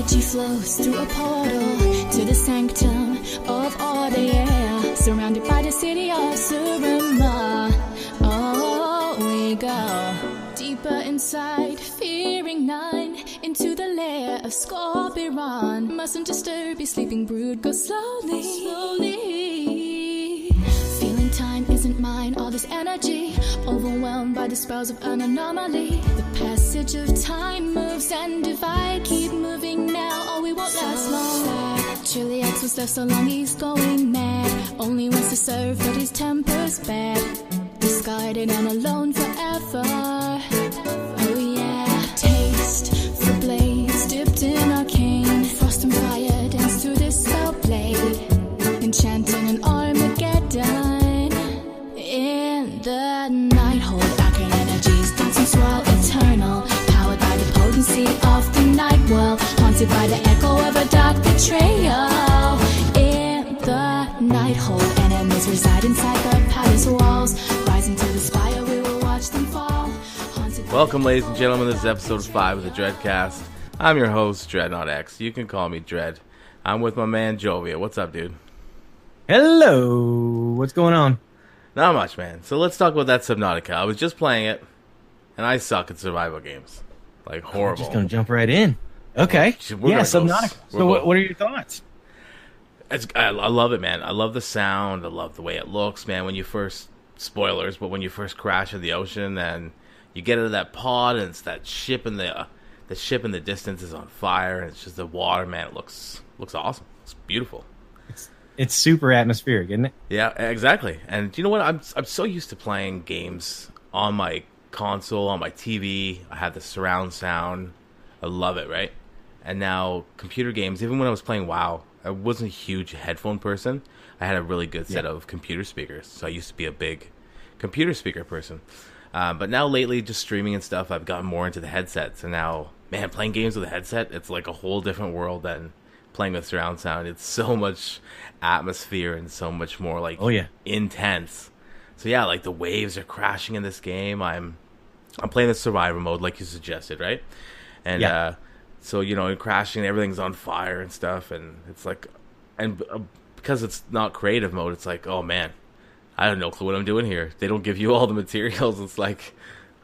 energy flows through a portal to the sanctum of order, yeah. Surrounded by the city of Surima. Oh, we go deeper inside, fearing none, into the lair of Scorpion. Mustn't disturb your sleeping brood, go slowly, slowly. Feeling time isn't mine, all this energy, overwhelmed by the spells of an anomaly. The passage of time moves and divide. Keep moving now, or we won't last long. DreadnautX was left so long, he's going mad. Only wants to serve, but his temper's bad. Discarded and alone forever. Oh yeah, taste for blades dipped in arcane. Frost and fire dance through this spell blade, enchanting an Armageddon. In the night, hold arcane energies, dance and swirl eternal. Powered by the potency of the night world, haunted by the echo of a dark betrayal. In the night, hold enemies reside inside the palace walls. Rising to the spire, we will watch them fall. Welcome, ladies and gentlemen. This is episode 5 of the Dreadcast. I'm your host, DreadnautX. You can call me Dread. I'm with my man, Jovia. What's up, dude? Hello. What's going on? Not much, man. So let's talk about that Subnautica. I was just playing it, and I suck at survival games. Like, horrible. We're just going to jump right in. Okay. Yeah, Subnautica. So what are your thoughts? I love it, man. I love the sound. I love the way it looks, man. When you first... Spoilers, but when you first crash in the ocean and you get into that pod and it's that ship in the ship in the distance is on fire and it's just the water, man, it looks awesome. It's beautiful. It's super atmospheric, isn't it? Yeah, exactly. And you know what? I'm so used to playing games on my console, on my TV. I have the surround sound. I love it, right? And now computer games, even when I was playing WoW, I wasn't a huge headphone person. I had a really good set of computer speakers, so I used to be a big computer speaker person. But now lately, just streaming and stuff, I've gotten more into the headsets. And now, man, playing games with a headset, it's like a whole different world than playing with surround sound. It's so much atmosphere and so much more like intense. So yeah, like the waves are crashing in this game. I'm playing the survivor mode like you suggested, right? And so you know, crashing, everything's on fire and stuff, and it's like, and because it's not creative mode, it's like, oh man, I have no clue what I'm doing here. They don't give you all the materials. It's like,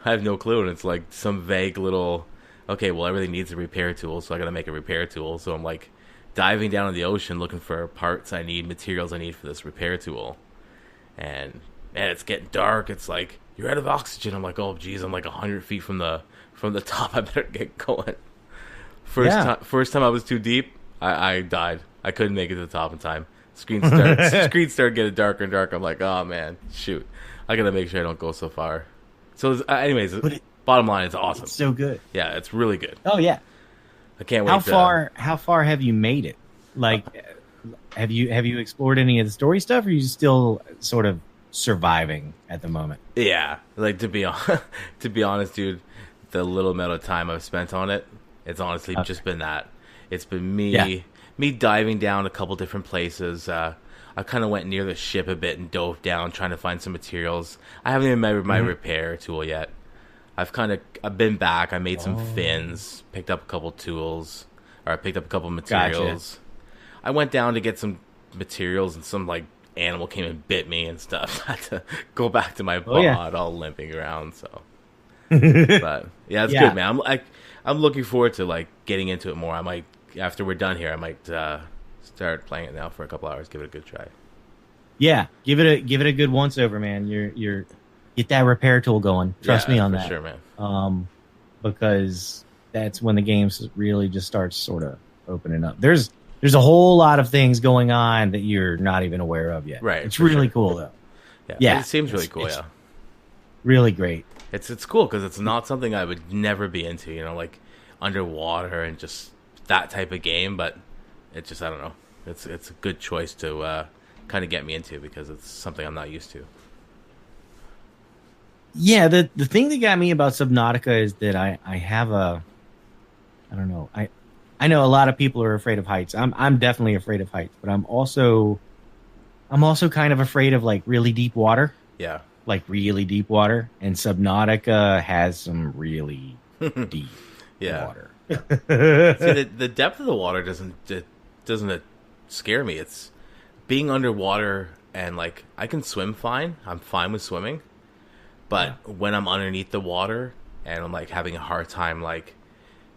I have no clue. And it's like some vague little, okay, well, everything needs a repair tool, so I got to make a repair tool. So I'm like diving down in the ocean looking for parts I need, materials I need for this repair tool. And man, it's getting dark. It's like, you're out of oxygen. I'm like, oh geez, I'm like 100 feet from the top. I better get going. First time I was too deep, I died. I couldn't make it to the top in time. Screen started getting darker and darker. I'm like, oh man, shoot, I gotta make sure I don't go so far. So, anyways, bottom line, it's awesome. It's so good. Yeah, it's really good. Oh yeah, I can't wait. How far have you made it? Like, have you explored any of the story stuff, or are you still sort of surviving at the moment? Yeah, like to be honest, dude, the little amount of time I've spent on it, it's honestly just been that. It's been me diving down a couple different places. I kind of went near the ship a bit and dove down trying to find some materials. I haven't even made my repair tool yet. I've been back. I made some fins, picked up a couple tools, or I picked up a couple materials. Gotcha. I went down to get some materials and some like animal came and bit me and stuff. I had to go back to my pod all limping around. So, but yeah, it's good, man. I'm looking forward to like getting into it more. I might. After we're done here, I might start playing it now for a couple hours. Give it a good try. Yeah, give it a good once over, man. You're get that repair tool going. Trust me on that. Sure, man. Because that's when the game really just starts sort of opening up. There's a whole lot of things going on that you're not even aware of yet. Right. It's really cool though. Yeah. It seems really cool. Yeah. Really great. It's cool because it's not something I would never be into. You know, like underwater and just that type of game, but it just, I don't know, it's a good choice to kind of get me into because it's something I'm not used to. Yeah, the thing that got me about Subnautica is that I don't know, I know a lot of people are afraid of heights. I'm definitely afraid of heights, but I'm also kind of afraid of like really deep water. Yeah, like really deep water, and Subnautica has some really deep water. See, the depth of the water doesn't scare me. It's being underwater and like I can swim fine. I'm fine with swimming, but when I'm underneath the water and I'm like having a hard time like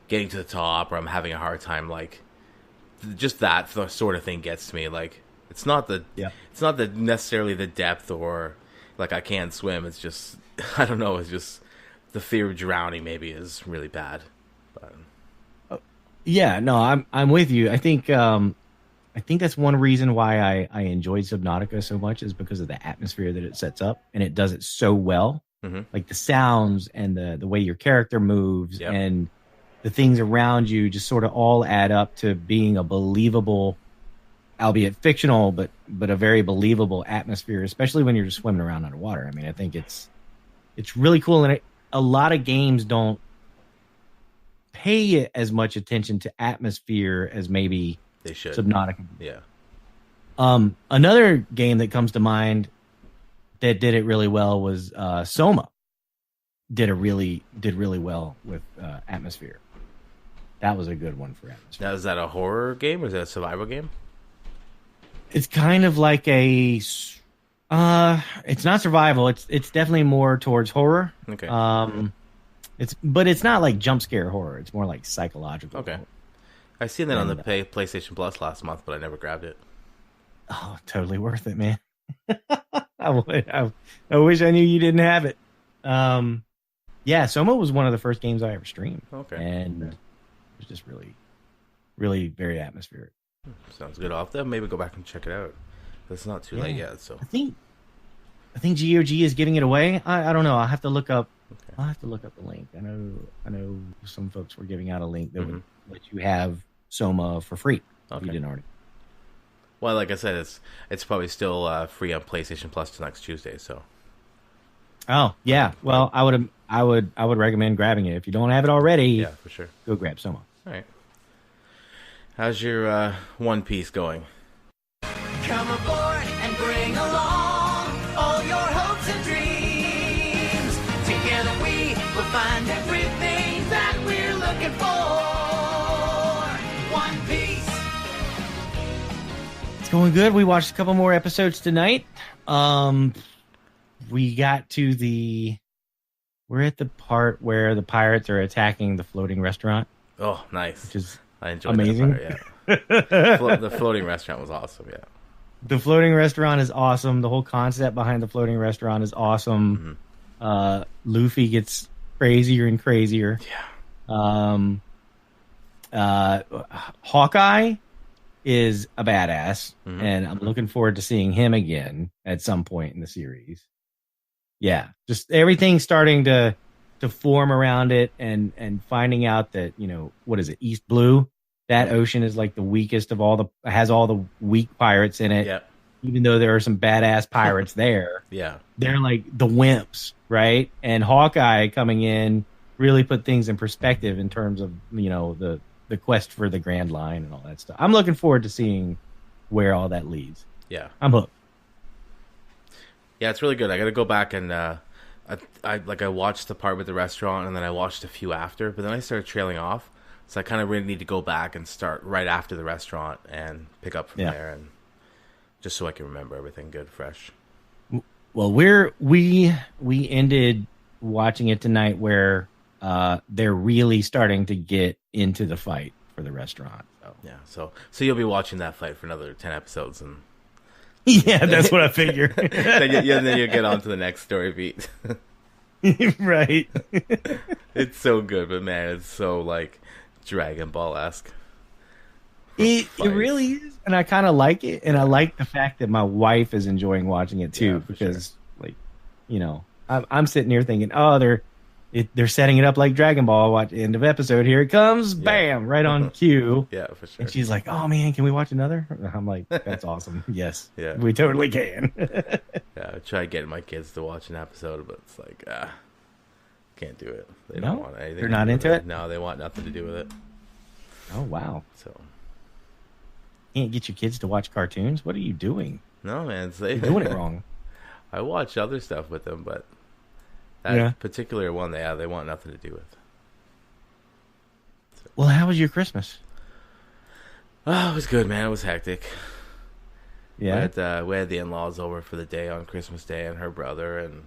getting to the top, or I'm having a hard time like just that sort of thing gets to me. Like it's not the necessarily the depth or like I can't swim. It's just I don't know. It's just the fear of drowning maybe is really bad. But Yeah, no, I'm with you. I think that's one reason why I enjoyed Subnautica so much is because of the atmosphere that it sets up, and it does it so well. mm-hmm. Like the sounds and the way your character moves and the things around you just sort of all add up to being a believable, albeit fictional, but a very believable atmosphere, especially when you're just swimming around underwater. I mean, I think it's really cool, and a lot of games don't pay as much attention to atmosphere as maybe they should. Subnautica. Yeah. Another game that comes to mind that did it really well was Soma. Did really well with atmosphere. That was a good one for atmosphere. Now, is that a horror game or is that a survival game? It's kind of like it's not survival. It's definitely more towards horror. Okay. But it's not like jump scare horror. It's more like psychological. Okay. Horror. I seen that on the PlayStation Plus last month, but I never grabbed it. Oh, totally worth it, man. I wish I knew you didn't have it. Yeah, Soma was one of the first games I ever streamed. Okay. And it was just really, really very atmospheric. Sounds good. I'll have to maybe go back and check it out. It's not too late yet, so I think GOG is giving it away. I don't know. I'll have to look up. Okay. I'll have to look up the link. I know some folks were giving out a link that would let you have Soma for free if you didn't already. Well, like I said, it's probably still free on PlayStation Plus till next Tuesday. So. Oh yeah. Well, I would recommend grabbing it if you don't have it already. Yeah, for sure. Go grab Soma. All right. How's your One Piece going? Come aboard and bring along all your hopes and dreams. Together we will find everything that we're looking for. One Piece. It's going good. We watched a couple more episodes tonight. We got to we're at the part where the pirates are attacking the floating restaurant. Oh, nice. Which is I enjoyed amazing. That part, yeah. The floating restaurant was awesome, yeah. The floating restaurant is awesome. The whole concept behind the floating restaurant is awesome. Mm-hmm. Luffy gets crazier and crazier. Yeah. Hawkeye is a badass, and I'm looking forward to seeing him again at some point in the series. Yeah, just everything starting to form around it, and finding out that, what is it, East Blue? That ocean is like the weakest of has all the weak pirates in it. Yep. Even though there are some badass pirates there. Yeah. They're like the wimps, right? And Hawkeye coming in really put things in perspective in terms of, the quest for the Grand Line and all that stuff. I'm looking forward to seeing where all that leads. Yeah. I'm hooked. Yeah, it's really good. I got to go back and I watched the part with the restaurant, and then I watched a few after, but then I started trailing off. So I kind of really need to go back and start right after the restaurant and pick up from there, and just so I can remember everything good, fresh. Well, we ended watching it tonight where they're really starting to get into the fight for the restaurant. So. Yeah, so you'll be watching that fight for another 10 episodes, and yeah, that's what I figured. then you get on to the next story beat. Right. It's so good, but man, it's so like Dragon Ball-esque. It really is, and I kind of like it, and I like the fact that my wife is enjoying watching it too, because I'm sitting here thinking, oh, they're setting it up like Dragon Ball. Watch end of episode, here it comes, bam, right on cue. Yeah, for sure. And she's like, oh man, can we watch another? I'm like, that's awesome. Yes, yeah, we totally can. Yeah, I try getting my kids to watch an episode, but it's like, can't do it. They don't want anything. They're not into it? No, they want nothing to do with it. Oh, wow. So, can't get your kids to watch cartoons? What are you doing? No, man. You're doing it wrong. I watch other stuff with them, but that particular one, they want nothing to do with. So. Well, how was your Christmas? Oh, it was good, man. It was hectic. Yeah. We had the in-laws over for the day on Christmas Day and her brother, and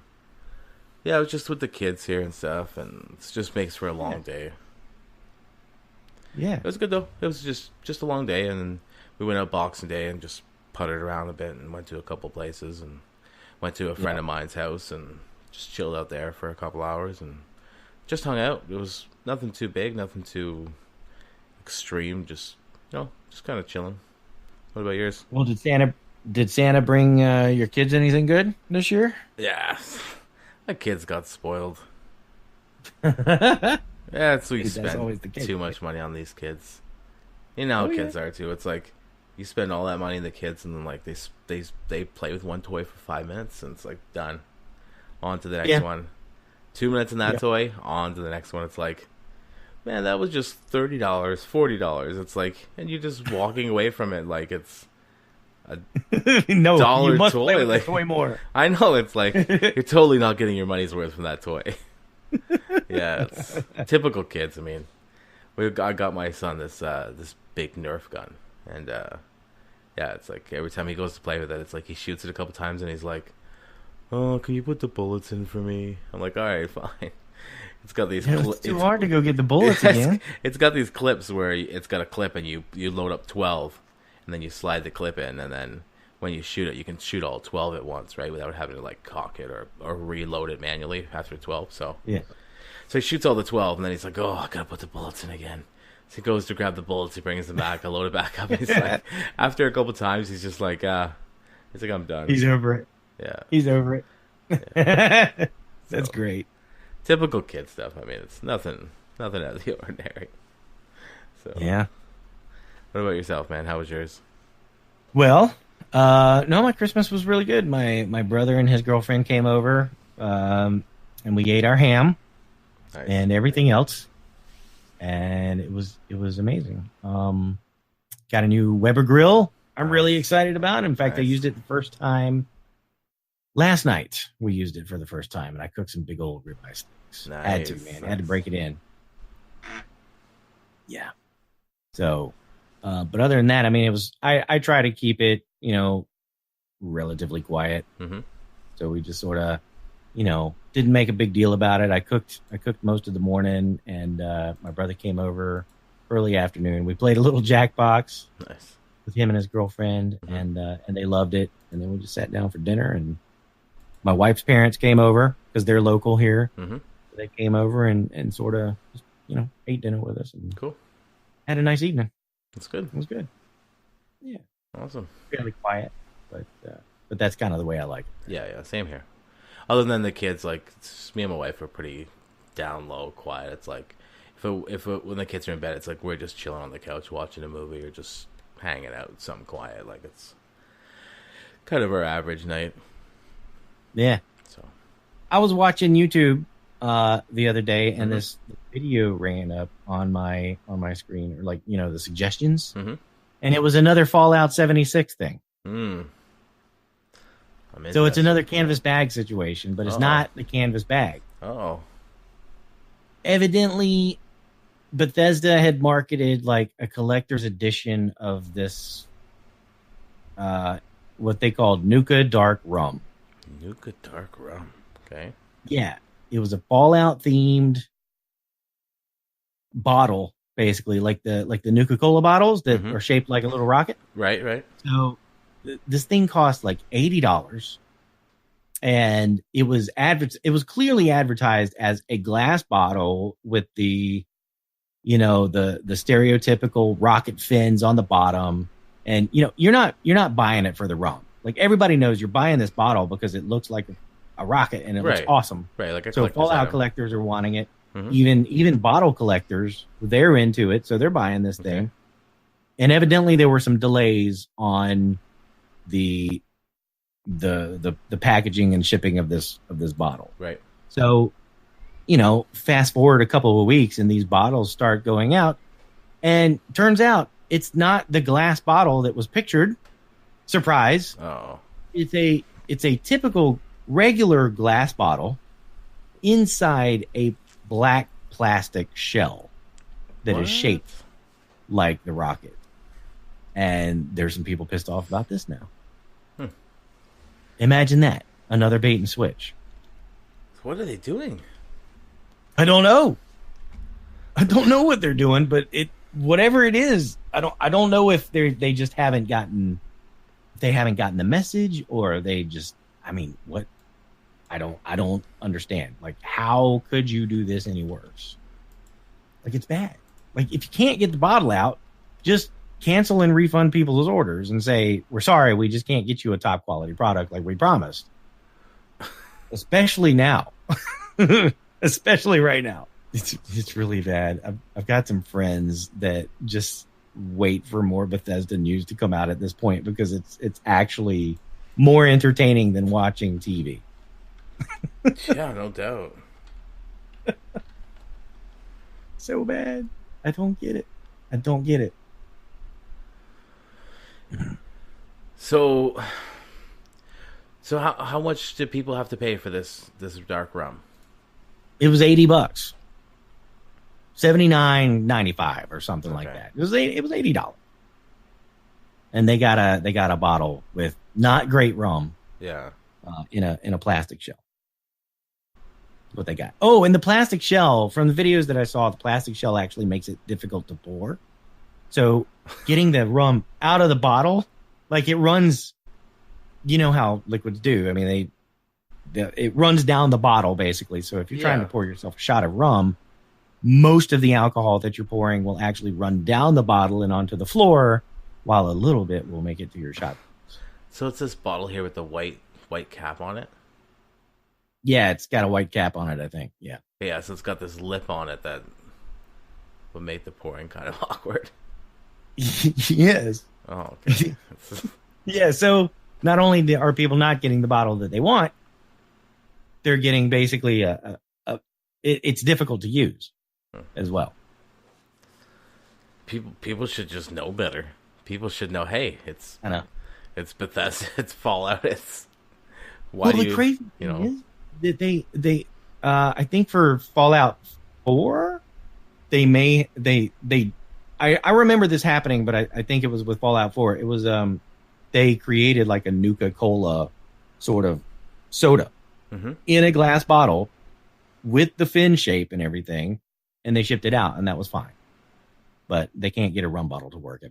yeah, it was just with the kids here and stuff, and it just makes for a long day. Yeah. It was good though. It was just a long day, and then we went out Boxing Day and just puttered around a bit and went to a couple places and went to a friend of mine's house and just chilled out there for a couple hours and just hung out. It was nothing too big, nothing too extreme. Just just kind of chilling. What about yours? Well, did Santa bring your kids anything good this year? Yeah, my kids got spoiled. That's Yeah, so we always spend the case, too much money on these kids. You know how kids are too. It's like you spend all that money on the kids, and then like they play with one toy for 5 minutes, and it's like done. On to the next one. 2 minutes in that toy, on to the next one. It's like, man, that was just $30, $40. It's like, and you're just walking away from it like it's a No, dollar you must toy. play with Like, the toy more. I know, it's like you're totally not getting your money's worth from that toy. Yeah, it's typical kids. I mean, I got my son this big Nerf gun, and yeah, it's like every time he goes to play with it, it's like he shoots it a couple times, and he's like, "Oh, can you put the bullets in for me?" I'm like, "All right, fine." It's got these. It's too hard to go get the bullets again. It's got these clips where it's got a clip, and you load up 12, and then you slide the clip in, and then when you shoot it, you can shoot all 12 at once, right, without having to like cock it or reload it manually after 12. So he shoots all the 12, and then he's like, "Oh, I gotta put the bullets in again." So he goes to grab the bullets, he brings them back, I load it back up. And he's like, after a couple times, he's just like, he's like, "I'm done." He's over it. Yeah, He's over it. Yeah. That's great. Typical kid stuff. I mean, it's nothing out of the ordinary. So Yeah. What about yourself, man? How was yours? Well, no, my Christmas was really good. My brother and his girlfriend came over, and we ate our ham Nice. and everything else, and it was amazing. Got a new Weber grill. I'm really excited about. In fact, I Nice. used it the first time last night. We used it for the first time, and I cooked some big old ribeye steaks. Had to, man. Had to break it in. Yeah. So, but other than that, I mean, it was. I try to keep it, relatively quiet. Mm-hmm. So we just sort of, didn't make a big deal about it. I cooked most of the morning, and my brother came over early afternoon. We played a little Jackbox Nice. with him and his girlfriend, Mm-hmm. and they loved it. And then we just sat down for dinner, and my wife's parents came over because they're local here. Mm-hmm. They came over and sort of, ate dinner with us and Cool. had a nice evening. That's good. It was good. Yeah, Awesome. fairly quiet, but that's kind of the way I like it. Yeah. Same here. Other than the kids, like me and my wife are pretty down low, quiet. It's like when the kids are in bed, it's like we're just chilling on the couch watching a movie or just hanging out, something quiet. Like it's kind of our average night. Yeah. So I was watching YouTube the other day, and Mm-hmm. this video ran up on my screen, or like the suggestions, Mm-hmm. and it was another Fallout 76 thing. So it's another canvas bag situation, but it's Uh-oh. not the canvas bag. Oh. Evidently, Bethesda had marketed like a collector's edition of this, what they called Nuka Dark Rum. Nuka Dark Rum. Okay. Yeah, it was a Fallout themed bottle, basically like the Nuka-Cola bottles that Mhm. are shaped like a little rocket. Right. So this thing cost like $80, and it was clearly advertised as a glass bottle with the the stereotypical rocket fins on the bottom, and you're not buying it for the rum. Like everybody knows you're buying this bottle because it looks like a rocket and it looks Right. awesome. Right. Like a So collector's Fallout item. collectors are wanting it. Mhm. Even bottle collectors, they're into it, so they're buying this thing. Okay. And evidently there were some delays on the packaging and shipping of this bottle. Right. So, fast forward a couple of weeks and these bottles start going out, and turns out it's not the glass bottle that was pictured. Surprise. Oh. It's a typical regular glass bottle inside a black plastic shell that What? is shaped like the rocket. And there's some people pissed off about this now. Imagine that. Another bait and switch. What are they doing? I don't know. I don't know what they're doing, but whatever it is, I don't know if they just haven't gotten the message, or they just, I mean, what? I don't understand. Like, how could you do this any worse? Like, it's bad. Like, if you can't get the bottle out, just cancel and refund people's orders and say, we're sorry, we just can't get you a top quality product like we promised. Especially now. Especially right now. It's really bad. I've got some friends that just wait for more Bethesda news to come out at this point, because it's actually more entertaining than watching TV. Yeah, no doubt. So bad. I don't get it. So how much did people have to pay for this dark rum? It was $80, $79.95 or something like Okay. that. It was $80, and they got a bottle with not great rum Yeah. in a plastic shell. What they got? Oh, and the plastic shell, from the videos that I saw, the plastic shell actually makes it difficult to pour. So getting the rum out of the bottle, like, it runs. You know how liquids do. I mean, it runs down the bottle basically. So if you're trying to pour yourself a shot of rum, most of the alcohol that you're pouring will actually run down the bottle and onto the floor, while a little bit will make it to your shot. So it's this bottle here with the white cap on it. Yeah, it's got a white cap on it, I think. Yeah. Yeah, so it's got this lip on it that would make the pouring kind of awkward. Yes. Oh, okay. Yeah, so not only are people not getting the bottle that they want, they're getting basically it's difficult to use as well. People should just know better. People should know, hey, I know. it's Bethesda, it's Fallout, it's The crazy thing is that they I think for Fallout 4, I remember this happening, but I think it was with Fallout 4. It was they created like a Nuka-Cola sort of soda in a glass bottle with the fin shape and everything, and they shipped it out, and that was fine. But they can't get a rum bottle to work.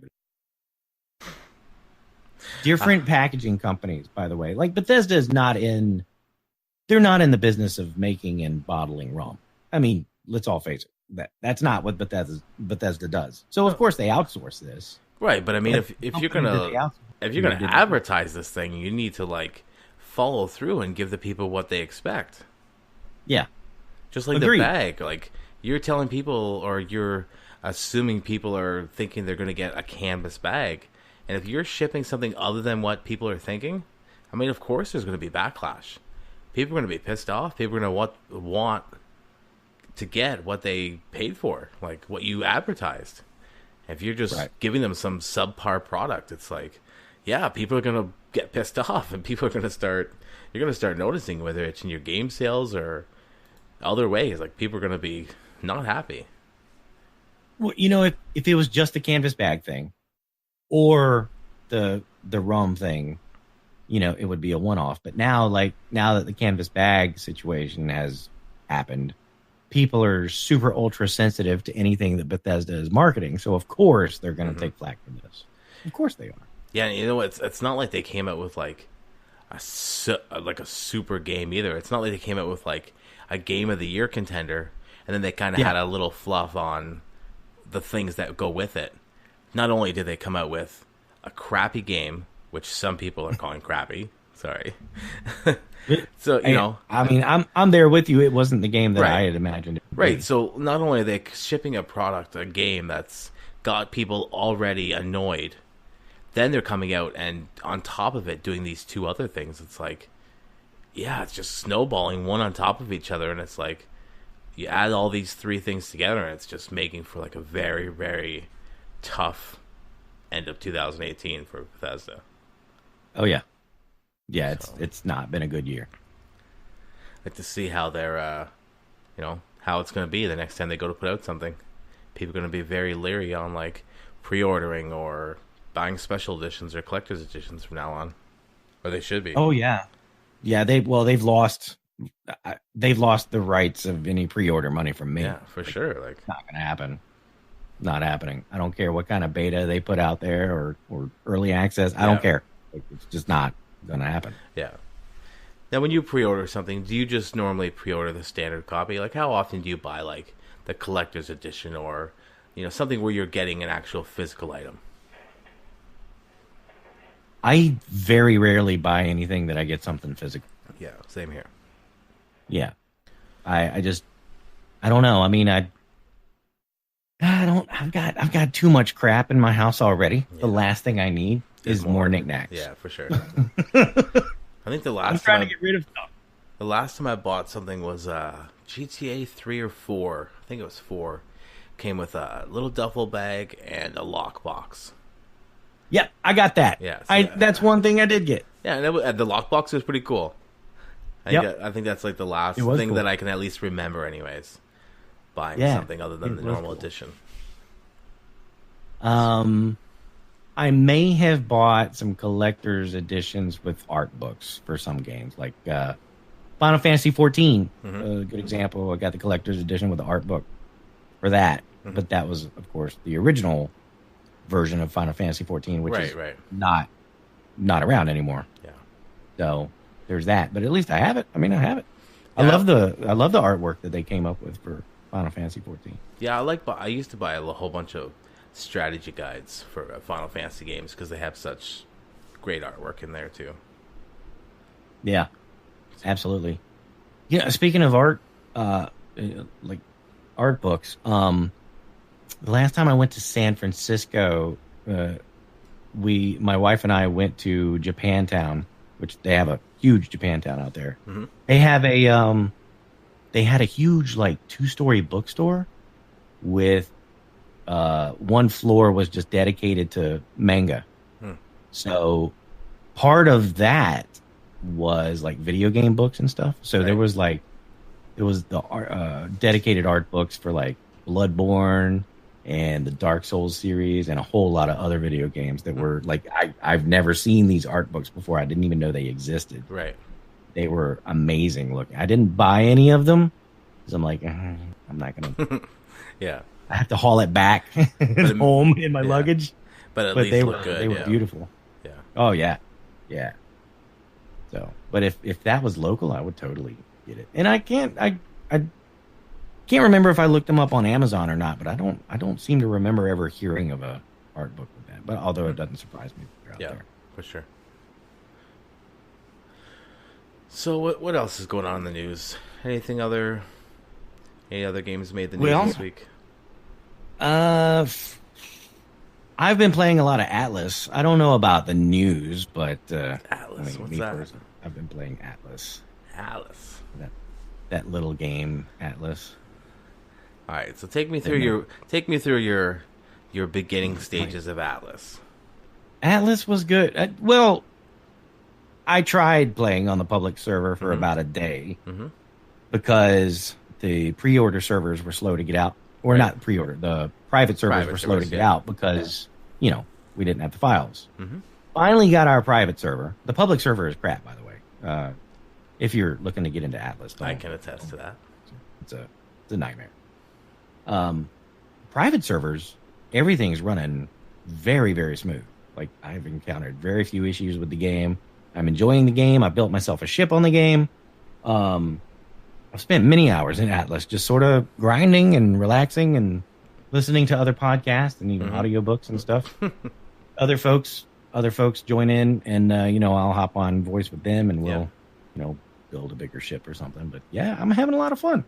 Different packaging companies, by the way. Like, Bethesda is they're not in the business of making and bottling rum. I mean, let's all face it. That's not what Bethesda does. So of course they outsource this. Right, but I mean, if you're gonna advertise this thing, you need to like follow through and give the people what they expect. Yeah, just like Agreed. The bag. Like, you're telling people, or you're assuming people are thinking they're going to get a canvas bag, and if you're shipping something other than what people are thinking, I mean, of course there's going to be backlash. People are going to be pissed off. People are going to want to get what they paid for, like what you advertised. If you're just giving them some subpar product, it's like, yeah, people are going to get pissed off, and people are going to start. You're going to start noticing, whether it's in your game sales or other ways. Like, people are going to be not happy. Well, if it was just the canvas bag thing, or the rum thing, it would be a one-off. But now that the canvas bag situation has happened, people are super ultra sensitive to anything that Bethesda is marketing. So of course they're going to take flack for this. Of course they are. Yeah, and it's not like they came out with like a super game either. It's not like they came out with like a game of the year contender, and then they kind of had a little fluff on the things that go with it. Not only did they come out with a crappy game, which some people are calling crappy. Sorry. So, I mean, I'm there with you. It wasn't the game that I had imagined it would be. Right. So not only are they shipping a game that's got people already annoyed, then they're coming out and on top of it doing these two other things. It's like, yeah, it's just snowballing one on top of each other, and it's like you add all these three things together, and it's just making for like a very, very tough end of 2018 for Bethesda. Oh yeah. Yeah, it's not been a good year. Like to see how they're, how it's going to be the next time they go to put out something, people are going to be very leery on like pre-ordering or buying special editions or collector's editions from now on, or they should be. Oh yeah, yeah. They've lost the rights of any pre-order money from me. Yeah, for sure. Like, it's not gonna happen. Not happening. I don't care what kind of beta they put out there or early access. I don't care. It's just not gonna happen. Yeah. Now, when you pre-order something, do you just normally pre-order the standard copy? Like, how often do you buy like the collector's edition or something where you're getting an actual physical item? I very rarely buy anything that I get something physical. Yeah, same here. Yeah, I don't know. I mean, I've got too much crap in my house already. Yeah. The last thing I need is more knickknacks. Yeah, for sure. I think I'm trying to get rid of stuff. The last time I bought something was GTA 3 or 4. I think it was 4. Came with a little duffel bag and a lockbox. Yep, I got that. Yeah, that's one thing I did get. Yeah, and the lockbox was pretty cool. I think that's like the last thing that I can at least remember, anyways. Buying something other than the normal edition. I may have bought some collector's editions with art books for some games, like Final Fantasy 14. A good example. I got the collector's edition with the art book for that, but that was, of course, the original version of Final Fantasy 14, which is not around anymore. Yeah. So there's that, but at least I have it. I mean, I have it. Yeah. I love the artwork that they came up with for Final Fantasy 14. Yeah, I used to buy a whole bunch of strategy guides for Final Fantasy games because they have such great artwork in there too. Yeah, absolutely. Yeah, speaking of art, like art books, the last time I went to San Francisco, my wife and I went to Japantown, which they have a huge Japantown out there. Mm-hmm. They had a huge like 2-story bookstore with one floor was just dedicated to manga. So part of that was like video game books and stuff. So there was like, it was the dedicated art books for like Bloodborne and the Dark Souls series and a whole lot of other video games that were like, I've never seen these art books before. I didn't even know they existed. Right. They were amazing looking. I didn't buy any of them because I'm like, I'm not going to. Yeah. I have to haul it back home in my luggage. But at least they look were good. They were beautiful. Yeah. Oh yeah, yeah. So, but if that was local, I would totally get it. And I can't remember if I looked them up on Amazon or not. But I don't seem to remember ever hearing of a art book with that. But although it doesn't surprise me, they're out there. For sure. So what else is going on in the news? Any other games made the news this week? I've been playing a lot of Atlas. I don't know about the news, but Atlas, what's that? Personally, I've been playing Atlas. Atlas. That little game, Atlas. All right, so take me through your beginning stages of Atlas. Atlas was good. I tried playing on the public server for about a day because the pre-order servers were slow to get out. Or not pre-order. The private servers were slow to get out because, we didn't have the files. Finally got our private server. The public server is crap, by the way. If you're looking to get into Atlas. I can attest to that. It's a nightmare. Private servers, everything's running very, very smooth. Like, I've encountered very few issues with the game. I'm enjoying the game. I built myself a ship on the game. I've spent many hours in Atlas just sort of grinding and relaxing and listening to other podcasts and even audiobooks and stuff. Other folks join in and, I'll hop on voice with them and we'll, build a bigger ship or something. But yeah, I'm having a lot of fun.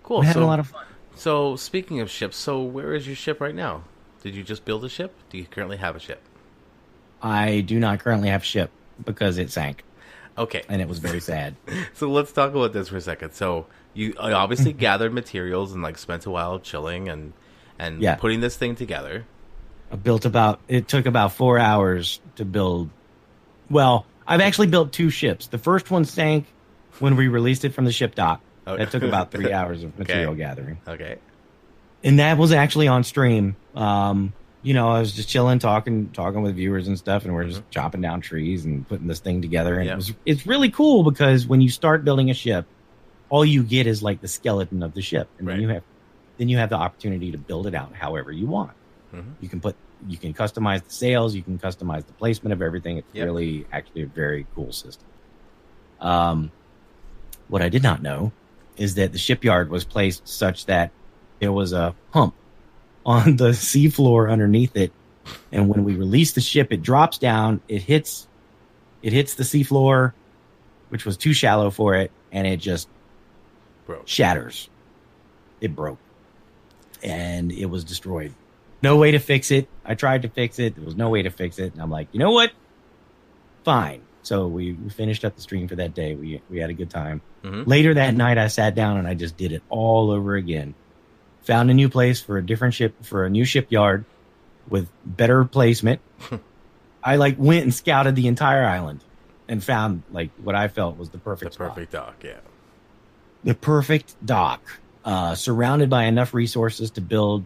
Cool. I'm having a lot of fun. So speaking of ships, where is your ship right now? Did you just build a ship? Do you currently have a ship? I do not currently have a ship because it sank. Okay. And it was very sad. So let's talk about this for a second. So you obviously gathered materials and spent a while chilling and putting this thing together. It took about 4 hours to build. Well, I've actually built 2 ships. The first one sank when we released it from the ship dock. That took about 3 hours of material gathering. Okay. And that was actually on stream. I was just chilling, talking with viewers and stuff, and we're just chopping down trees and putting this thing together. And it's really cool because when you start building a ship, all you get is like the skeleton of the ship, and then you have the opportunity to build it out however you want. You can customize the sails, you can customize the placement of everything. It's really actually a very cool system. What I did not know is that the shipyard was placed such that there was a hump on the seafloor underneath it, and when we release the ship, it drops down, it hits the seafloor, which was too shallow for it, and it just shatters. It broke, and it was destroyed. No way to fix it. I tried to fix it. There was no way to fix it, and I'm like, you know what? Fine. So we finished up the stream for that day. We had a good time. Later that night, I sat down and I just did it all over again. Found a new place for a different ship, for a new shipyard with better placement. I went and scouted the entire island and found what I felt was the perfect dock. Yeah. The perfect dock, surrounded by enough resources to build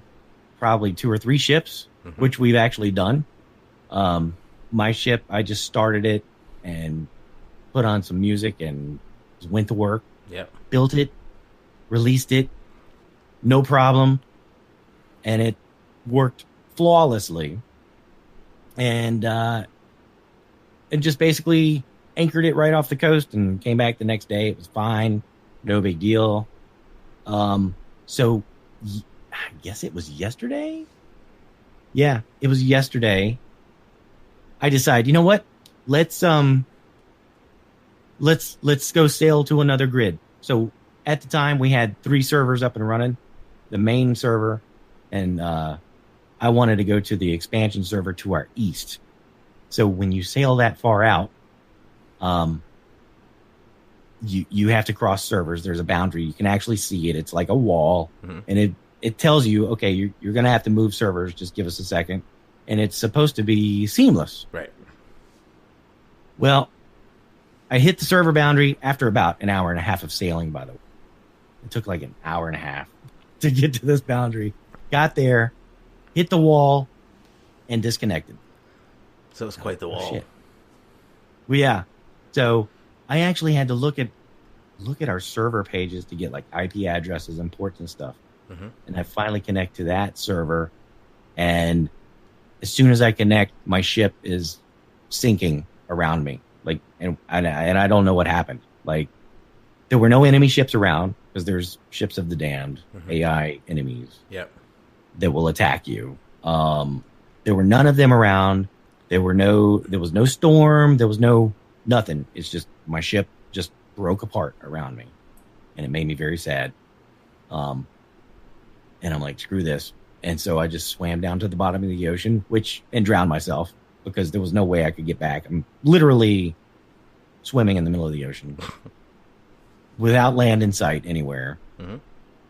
probably 2 or 3 ships, which we've actually done. My ship, I just started it and put on some music and just went to work. Yep. Built it, released it, no problem, and it worked flawlessly. And just basically anchored it right off the coast and came back the next day. It was fine, no big deal. So I guess it was yesterday. Yeah, it was yesterday. I decided, you know what? Let's go sail to another grid. So at the time we had 3 servers up and running, the main server, and I wanted to go to the expansion server to our east. So when you sail that far out, you have to cross servers. There's a boundary. You can actually see it. It's like a wall, and it tells you, okay, you're going to have to move servers. Just give us a second. And it's supposed to be seamless. Right. Well, I hit the server boundary after about an hour and a half of sailing, by the way. It took like an hour and a half to get to this boundary. Got there, hit the wall, and disconnected. So it's quite the wall. Shit. Well, yeah. So I actually had to look at our server pages to get IP addresses and ports and stuff. And I finally connect to that server, and as soon as I connect, my ship is sinking around me. And I don't know what happened. There were no enemy ships around because there's ships of the damned, AI enemies. Yep. That will attack you. There were none of them around. There was no storm. There was no nothing. It's just my ship just broke apart around me, and it made me very sad. And I'm like, screw this. And so I just swam down to the bottom of the ocean, and drowned myself because there was no way I could get back. I'm literally swimming in the middle of the ocean without land in sight anywhere.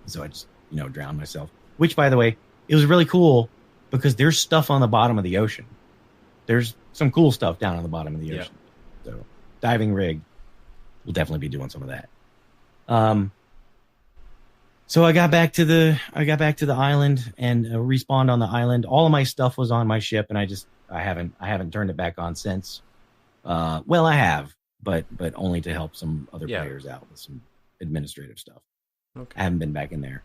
So I just, drowned myself, which, by the way, it was really cool because there's stuff on the bottom of the ocean. There's some cool stuff down on the bottom of the ocean. So diving rig, we'll definitely be doing some of that. So I got back to the island and respawned on the island. All of my stuff was on my ship, and I haven't turned it back on since. Well, I have, but only to help some other players out with some administrative stuff. Okay. I haven't been back in there.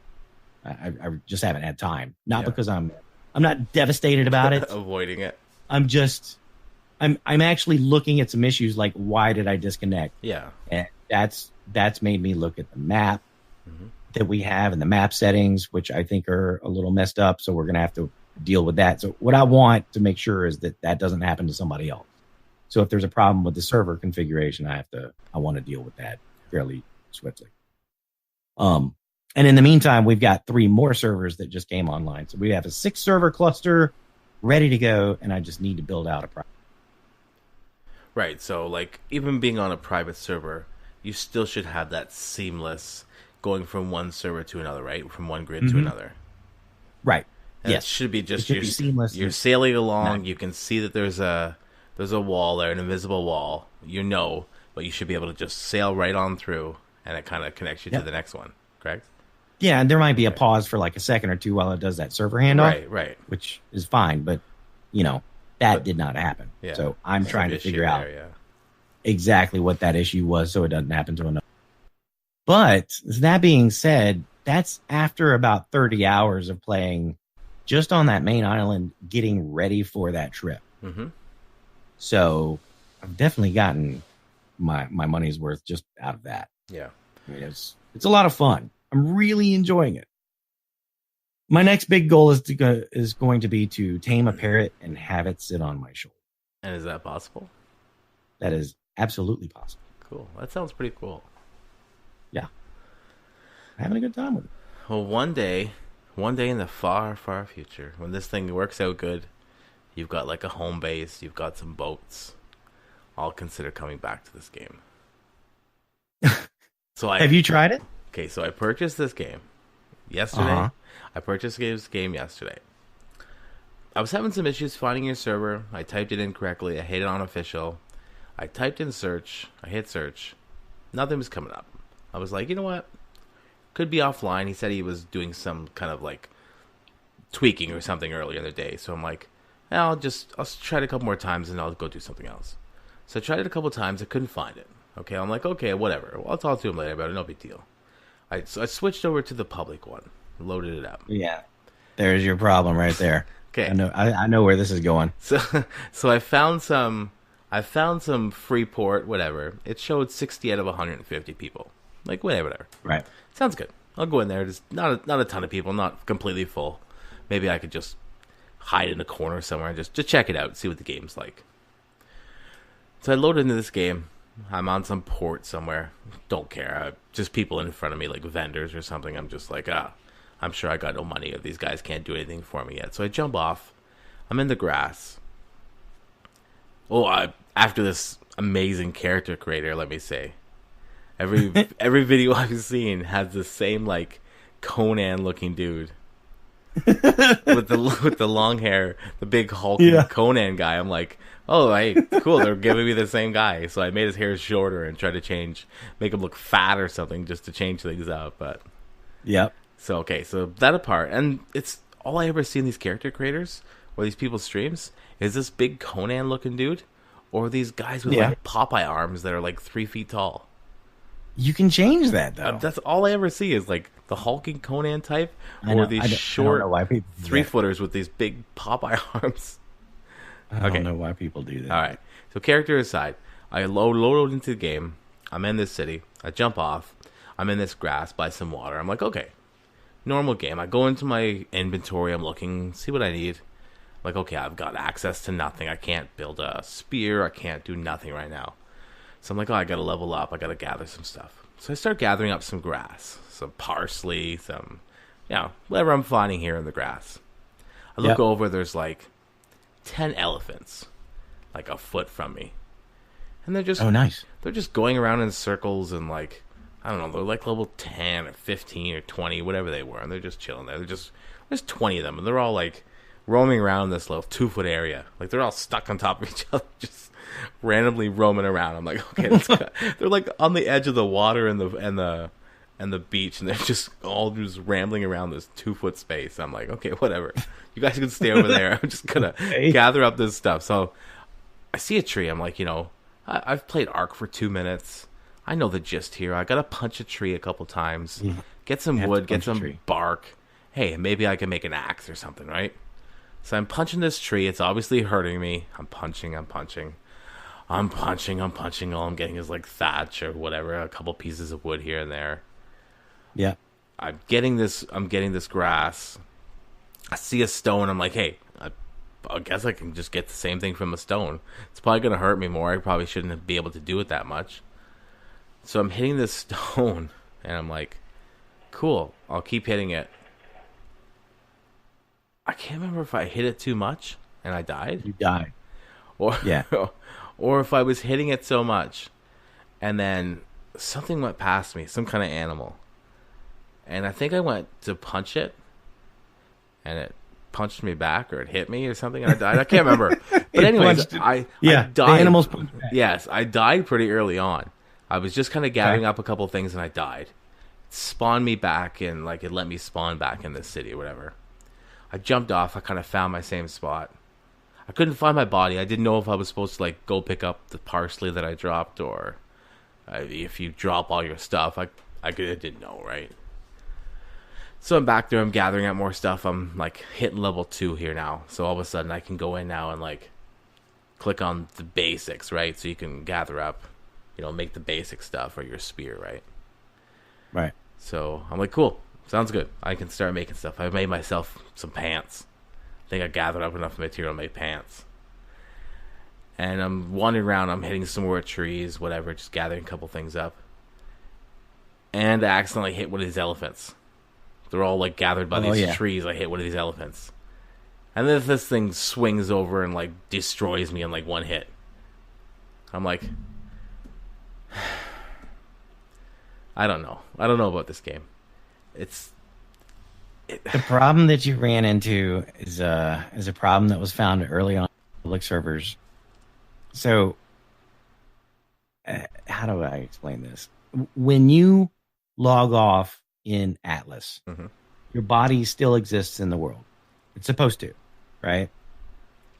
I just haven't had time. Not because I'm not devastated about it. Avoiding it. I'm actually looking at some issues like, why did I disconnect? Yeah. And that's made me look at the map that we have and the map settings, which I think are a little messed up. So we're going to have to deal with that. So what I want to make sure is that doesn't happen to somebody else. So if there's a problem with the server configuration, I want to deal with that fairly swiftly. And in the meantime, we've got 3 more servers that just came online. So we have a 6 server cluster ready to go, and I just need to build out a private. Right. So even being on a private server, you still should have that seamless going from one server to another, right? From one grid to another. Right. And yes. It should be just be seamless. You're sailing along. You can see that there's a wall there, an invisible wall. But you should be able to just sail right on through, and it kind of connects you to the next one. Correct? Yeah, and there might be a pause for like a second or two while it does that server handoff. Right. Which is fine, but that did not happen. Yeah. So I'm trying to figure out yeah. exactly what that issue was so it doesn't happen to another. But that being said, that's after about 30 hours of playing just on that main island, getting ready for that trip. Mm-hmm. So I've definitely gotten my money's worth just out of that. Yeah. I mean, it's a lot of fun. I'm really enjoying it. My next big goal is going to be to tame a parrot and have it sit on my shoulder. And is that possible? That is absolutely possible. Cool. That sounds pretty cool. Yeah. I'm having a good time with it. Well, one day in the far, far future, when this thing works out good, you've got like a home base, you've got some boats, I'll consider coming back to this game. Have you tried it? Okay, so I purchased this game yesterday. Uh-huh. I purchased this game yesterday. I was having some issues finding your server. I typed it in correctly. I hit it on official. I typed in search. I hit search. Nothing was coming up. I was like, you know what? Could be offline. He said he was doing some kind of like tweaking or something earlier in the day. So I'm like, I'll try it a couple more times and I'll go do something else. So I tried it a couple times. I couldn't find it. Okay, I'm like, okay, whatever. Well, I'll talk to him later about it. No big deal. So I switched over to the public one. Loaded it up. Yeah. There's your problem right there. Okay. I know where this is going. So I found some free port, whatever. It showed 60 out of 150 people. Like, whatever. Right. Sounds good. I'll go in there. There's not a ton of people, not completely full. Maybe I could just hide in a corner somewhere and just check it out, see what the game's like. So I loaded into this game. I'm on some port somewhere. Don't care. Just people in front of me, like vendors or something. I'm just like, I'm sure I got no money. These guys can't do anything for me yet. So I jump off. I'm in the grass. After this amazing character creator, let me say. Every video I've seen has the same like Conan looking dude. with the long hair, the big hulking Conan guy. I'm like, oh, hey, cool. They're giving me the same guy. So I made his hair shorter and tried to make him look fat or something just to change things up. But yep. So that apart, and it's all I ever see in these character creators or these people's streams is this big Conan looking dude, or these guys with like Popeye arms that are like 3 feet tall. You can change that though. That's all I ever see is like the hulking Conan type, or these short 3-footers with these big Popeye arms. I don't know why people do that. All right. So character aside, I load into the game. I'm in this city. I jump off. I'm in this grass by some water. I'm like, okay, normal game. I go into my inventory. I'm looking, see what I need. Like, okay, I've got access to nothing. I can't build a spear. I can't do nothing right now. So I'm like, I got to level up. I got to gather some stuff. So I start gathering up some grass, some parsley, some, whatever I'm finding here in the grass. I look over. There's like 10 elephants, like a foot from me. And they're just, nice. They're just going around in circles and like, I don't know, they're like level 10 or 15 or 20, whatever they were. And they're just chilling there. There's 20 of them. And they're all like roaming around this little 2-foot area. Like they're all stuck on top of each other, just randomly roaming around. I'm like, okay, they're like on the edge of the water and the beach, and they're just all just rambling around this 2-foot space. I'm like, okay, whatever. You guys can stay over there. I'm just gonna gather up this stuff. So I see a tree. I'm like, I've played Ark for 2 minutes. I know the gist here. I gotta punch a tree a couple times, get some wood, get some bark. Hey, maybe I can make an axe or something, right? So I'm punching this tree. It's obviously hurting me. I'm punching. All I'm getting is like thatch or whatever, a couple pieces of wood here and there. Yeah. I'm getting this grass. I see a stone. I'm like, hey, I guess I can just get the same thing from a stone. It's probably going to hurt me more. I probably shouldn't be able to do it that much. So I'm hitting this stone, and I'm like, cool, I'll keep hitting it. I can't remember if I hit it too much and I died. You died. Or if I was hitting it so much and then something went past me, some kind of animal. And I think I went to punch it and it punched me back, or it hit me or something, and I died. I can't remember. But anyways, I died. The animals punched back. Yes, I died pretty early on. I was just kind of gathering up a couple things and I died. spawned me back in, like, it let me spawn back in this city or whatever. I jumped off. I kind of found my same spot. I couldn't find my body. I didn't know if I was supposed to, like, go pick up the parsley that I dropped, or if you drop all your stuff. I didn't know, right? So I'm back there. I'm gathering up more stuff. I'm, like, hitting level 2 here now. So all of a sudden I can go in now and, like, click on the basics, right? So you can gather up, make the basic stuff or your spear, right? Right. So I'm like, cool. Sounds good. I can start making stuff. I made myself some pants. I think I gathered up enough material to make pants. And I'm wandering around. I'm hitting some more trees, whatever, just gathering a couple things up. And I accidentally hit one of these elephants. They're all, like, gathered by these trees. I hit one of these elephants. And then this thing swings over and, like, destroys me in, like, one hit. I'm like, I don't know. I don't know about this game. The problem that you ran into is a problem that was found early on in public servers. So, how do I explain this? When you log off in Atlas, your body still exists in the world. It's supposed to, right?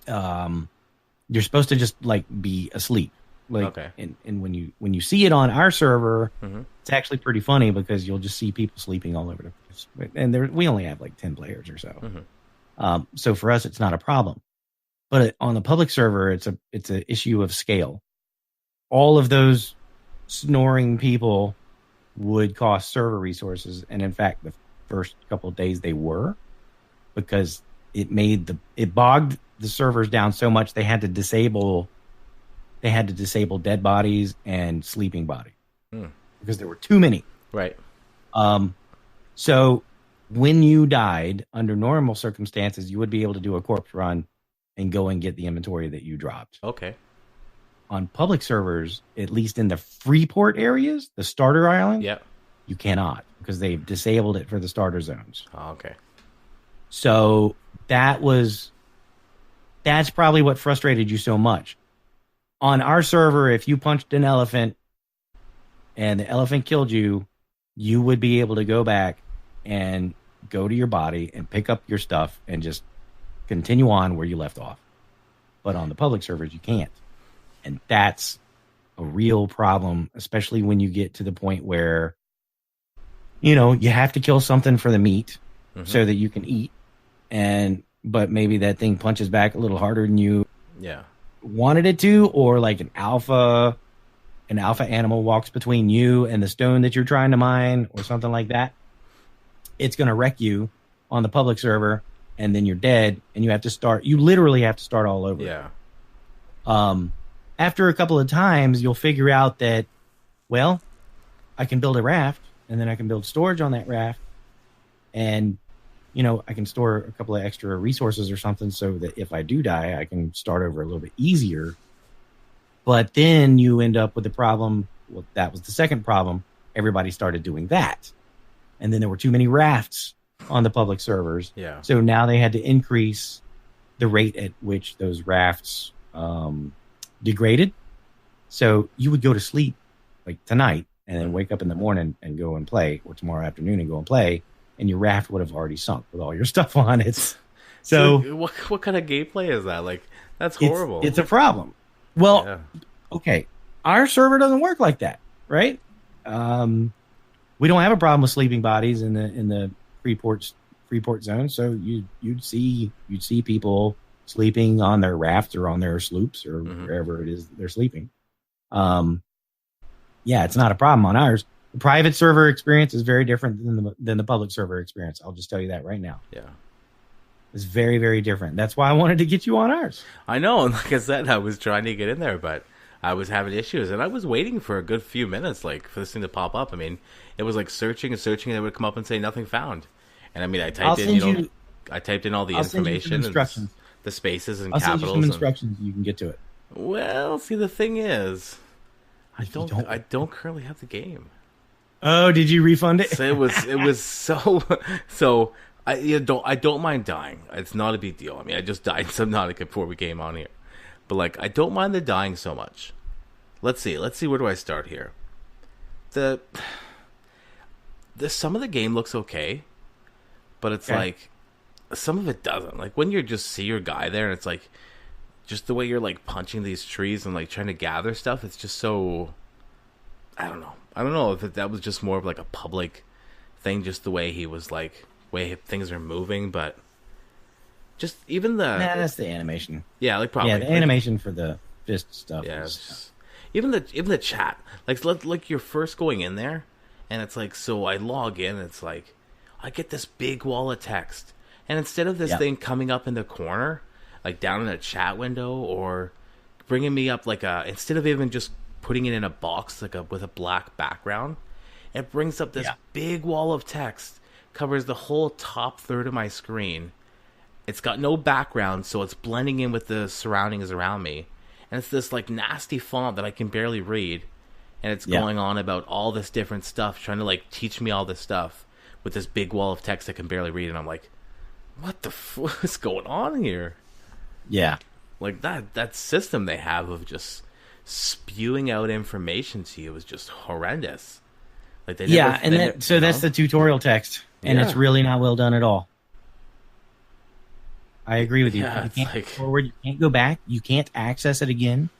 You're supposed to just, like, be asleep. Like, okay. And when you see it on our server, it's actually pretty funny because you'll just see people sleeping all over the place. And we only have like 10 players or so. So for us, it's not a problem. But on the public server, it's an issue of scale. All of those snoring people would cost server resources, and in fact, the first couple of days they were, because it bogged the servers down so much they had to disable dead bodies and sleeping bodies because there were too many. Right. So when you died under normal circumstances, you would be able to do a corpse run and go and get the inventory that you dropped. Okay. On public servers, at least in the Freeport areas, the starter island, you cannot, because they've disabled it for the starter zones. Oh, okay. So that's probably what frustrated you so much. On our server, if you punched an elephant and the elephant killed you, you would be able to go back and go to your body and pick up your stuff and just continue on where you left off. But on the public servers, you can't. And that's a real problem, especially when you get to the point where, you have to kill something for the meat so that you can eat. But maybe that thing punches back a little harder than you wanted it to, or like an alpha animal walks between you and the stone that you're trying to mine or something like that. It's going to wreck you on the public server, and then you're dead, and you literally have to start all over. Yeah. After a couple of times, you'll figure out that, well, I can build a raft, and then I can build storage on that raft, and I can store a couple of extra resources or something so that if I do die, I can start over a little bit easier. But then you end up with the problem. Well, that was the second problem. Everybody started doing that. And then there were too many rafts on the public servers. Yeah. So now they had to increase the rate at which those rafts degraded. So you would go to sleep like tonight and then wake up in the morning and go and play, or tomorrow afternoon and go and play, and your raft would have already sunk with all your stuff on it. So what kind of gameplay is that? Like, that's horrible. It's a problem. Well, okay, our server doesn't work like that, right? We don't have a problem with sleeping bodies in the Freeport zone. So you'd see people sleeping on their rafts or on their sloops or wherever it is they're sleeping. It's not a problem on ours. The private server experience is very different than the public server experience. I'll just tell you that right now. Yeah. It's very, very different. That's why I wanted to get you on ours. I know. And like I said, I was trying to get in there, but I was having issues. And I was waiting for a good few minutes, like, for this thing to pop up. I mean, it was like searching and searching, and it would come up and say nothing found. And I mean, I typed in all the information and the spaces and capitals. I'll send you some instructions. You can get to it. Well, see, the thing is, I don't currently have the game. Oh, did you refund it? So it was so. I don't mind dying. It's not a big deal. I mean, I just died in Subnautica before we came on here, but like, I don't mind the dying so much. Let's see. Where do I start here? The some of the game looks okay, but it's like some of it doesn't. Like when you just see your guy there, and it's like just the way you're like punching these trees and like trying to gather stuff. It's just so, I don't know. I don't know if that was just more of like a public thing, just the way he was like, way things are moving, but just even that's the animation. Yeah, like probably the animation for the fist stuff. Yeah, even the chat, like you're first going in there, and it's like, so I log in, and it's like I get this big wall of text, and instead of this thing coming up in the corner, like down in a chat window, or bringing me up like instead of even just putting it in a box like with a black background, it brings up this big wall of text, covers the whole top third of my screen. It's got no background, so it's blending in with the surroundings around me. And it's this like nasty font that I can barely read. And it's going on about all this different stuff, trying to like teach me all this stuff with this big wall of text I can barely read. And I'm like, what the fuck is going on here? Yeah. Like that system they have of just spewing out information to you is just horrendous. Like that's the tutorial text, and it's really not well done at all. I agree with you. You can't go forward. You can't go back. You can't access it again.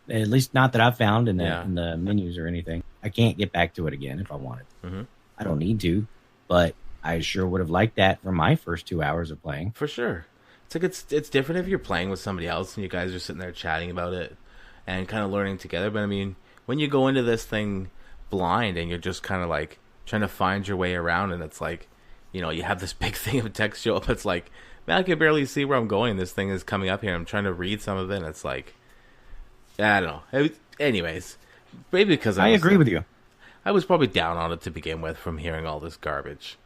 At least not that I've found in the menus or anything. I can't get back to it again if I wanted. Mm-hmm. I don't need to, but I sure would have liked that for my first 2 hours of playing. For sure. It's like it's different if you're playing with somebody else and you guys are sitting there chatting about it and kind of learning together. But I mean, when you go into this thing blind and you're just kind of like trying to find your way around, and it's like, you know, you have this big thing of text show up. It's like, man, I can barely see where I'm going. This thing is coming up here. I'm trying to read some of it, and it's like, I don't know. Anyways, maybe because I agree with you. I was probably down on it to begin with from hearing all this garbage.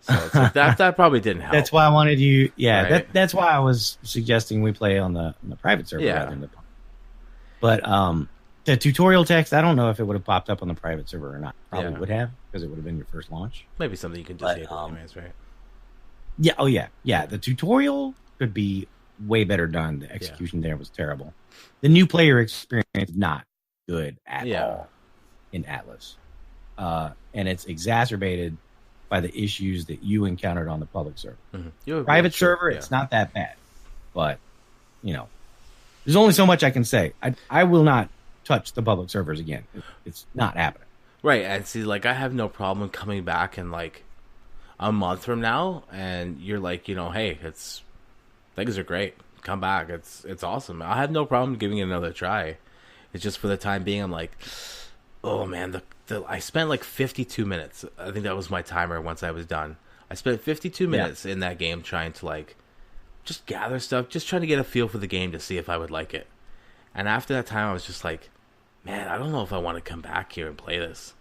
So it's like that probably didn't help. That's why I wanted you. Yeah, right? that's why I was suggesting we play on the private server rather than the. But the tutorial text, I don't know if it would have popped up on the private server or not. Probably would have, because it would have been your first launch. Maybe something you can disable anyways, right? Yeah. Oh yeah. The tutorial could be way better done. The execution there was terrible. The new player experience is not good at all in Atlas, and it's exacerbated by the issues that you encountered on the public server. Mm-hmm. Private server, it's not that bad, but you know, there's only so much I can say. I will not touch the public servers again. It's not happening. Right, and see, like, I have no problem coming back in like a month from now, and you're like, you know, hey, things are great. Come back, it's awesome. I have no problem giving it another try. It's just for the time being, I'm like, oh man, I spent like 52 minutes. I think that was my timer once I was done. I spent 52 minutes in that game trying to like just gather stuff, just trying to get a feel for the game to see if I would like it. And after that time, I was just like, man, I don't know if I want to come back here and play this.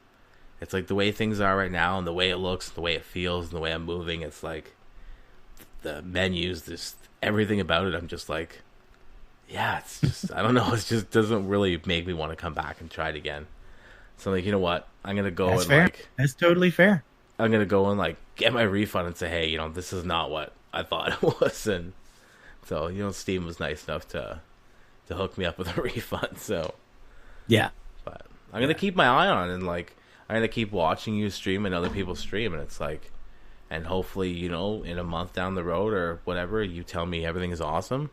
It's like the way things are right now, and the way it looks, the way it feels, and the way I'm moving. It's like the menus, just everything about it. I'm just like, yeah, it's just, I don't know. It just doesn't really make me want to come back and try it again. So I'm like, you know what? I'm going to go That's and fair. like, that's totally fair. I'm going to go and like get my refund and say, hey, you know, this is not what I thought it was. And so, you know, Steam was nice enough to hook me up with a refund. So yeah, but I'm going to keep my eye on it, and like, I'm going to keep watching you stream and other people stream. And it's like, and hopefully, you know, in a month down the road or whatever, you tell me everything is awesome,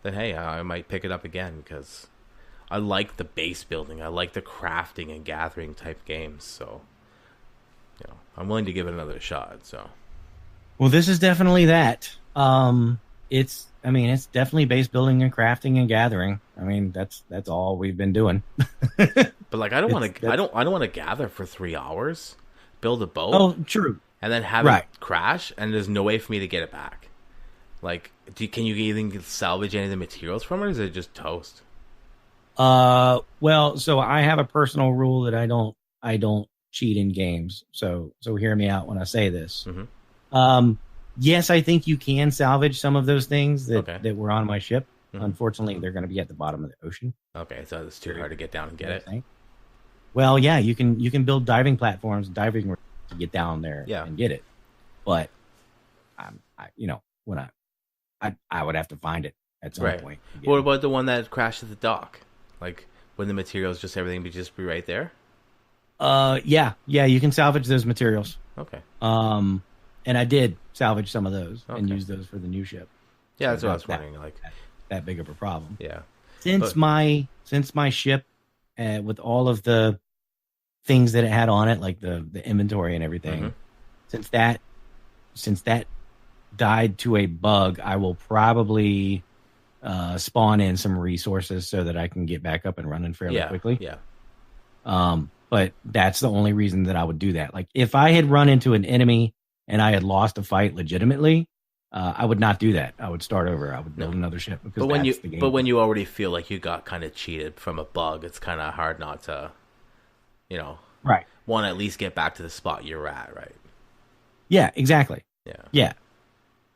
then hey, I might pick it up again, because I like the base building. I like the crafting and gathering type games. So, you know, I'm willing to give it another shot. So, well, this is definitely that. It's definitely base building and crafting and gathering. I mean, that's all we've been doing. But like, I don't want to gather for 3 hours, build a boat. Oh, true. And then have it crash, and there's no way for me to get it back. Like, can you even salvage any of the materials from it, or is it just toast? Well, so I have a personal rule that I don't cheat in games. So hear me out when I say this. Mm-hmm. Yes, I think you can salvage some of those things that were on my ship. Mm-hmm. Unfortunately, they're going to be at the bottom of the ocean. Okay, so it's too hard to get down and get it. Well, yeah, you can build diving platforms, to get down there and get it. But I would have to find it at some point. What about the one that crashed at the dock? Like, when the materials, just everything be right there? Yeah, you can salvage those materials. Okay. And I did salvage some of those and Okay. use those for the new ship. Yeah, So that's what I was it's not wondering. Like, that big of a problem. yeah. Since But- my ship, with all of the things that it had on it, like the inventory and everything, since that died to a bug, I will probably spawn in some resources so that I can get back up and running fairly quickly. Yeah. But that's the only reason that I would do that. Like if I had run into an enemy and I had lost a fight legitimately, I would not do that. I would start over. I would build another ship. Because But when you already feel like you got kind of cheated from a bug, it's kind of hard not to, right, want to at least get back to the spot you're at, right? yeah, exactly. Yeah.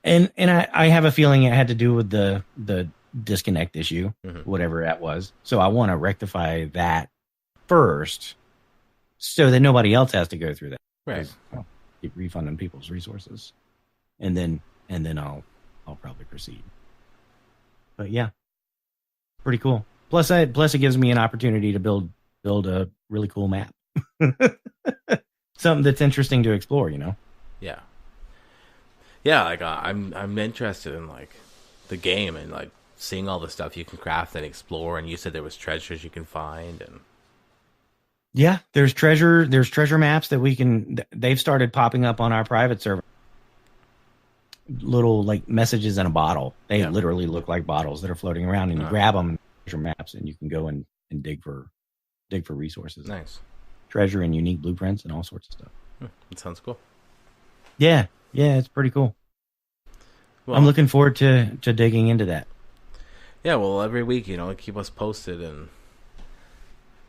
And I have a feeling it had to do with the disconnect issue, whatever that was. So I want to rectify that first, so that nobody else has to go through that. Right. I'll keep refunding people's resources, and then I'll probably proceed. But yeah, pretty cool. Plus it gives me an opportunity to build a really cool map, something that's interesting to explore. Yeah. Yeah, like I'm interested in like the game and like seeing all the stuff you can craft and explore. And you said there was treasures you can find, and yeah, there's treasure maps that they've started popping up on our private server. Little like messages in a bottle. They literally look like bottles that are floating around, and you grab them, treasure maps, and you can go and dig for resources. Nice. Treasure and unique blueprints and all sorts of stuff. It sounds cool. Yeah, it's pretty cool. Well, I'm looking forward to digging into that. Yeah, well, every week, keep us posted, and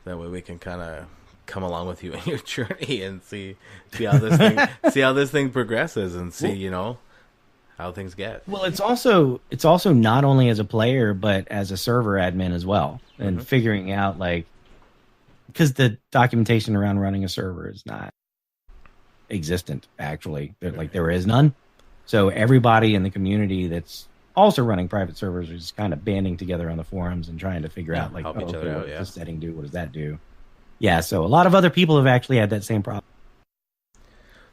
that way we can kind of come along with you in your journey and see how this thing progresses, and see how things get. Well, it's also not only as a player but as a server admin as well, and figuring out because the documentation around running a server is not existent actually. There is none. So everybody in the community that's also running private servers is kind of banding together on the forums and trying to figure out help each other out, what does this setting do? What does that do? Yeah, so a lot of other people have actually had that same problem.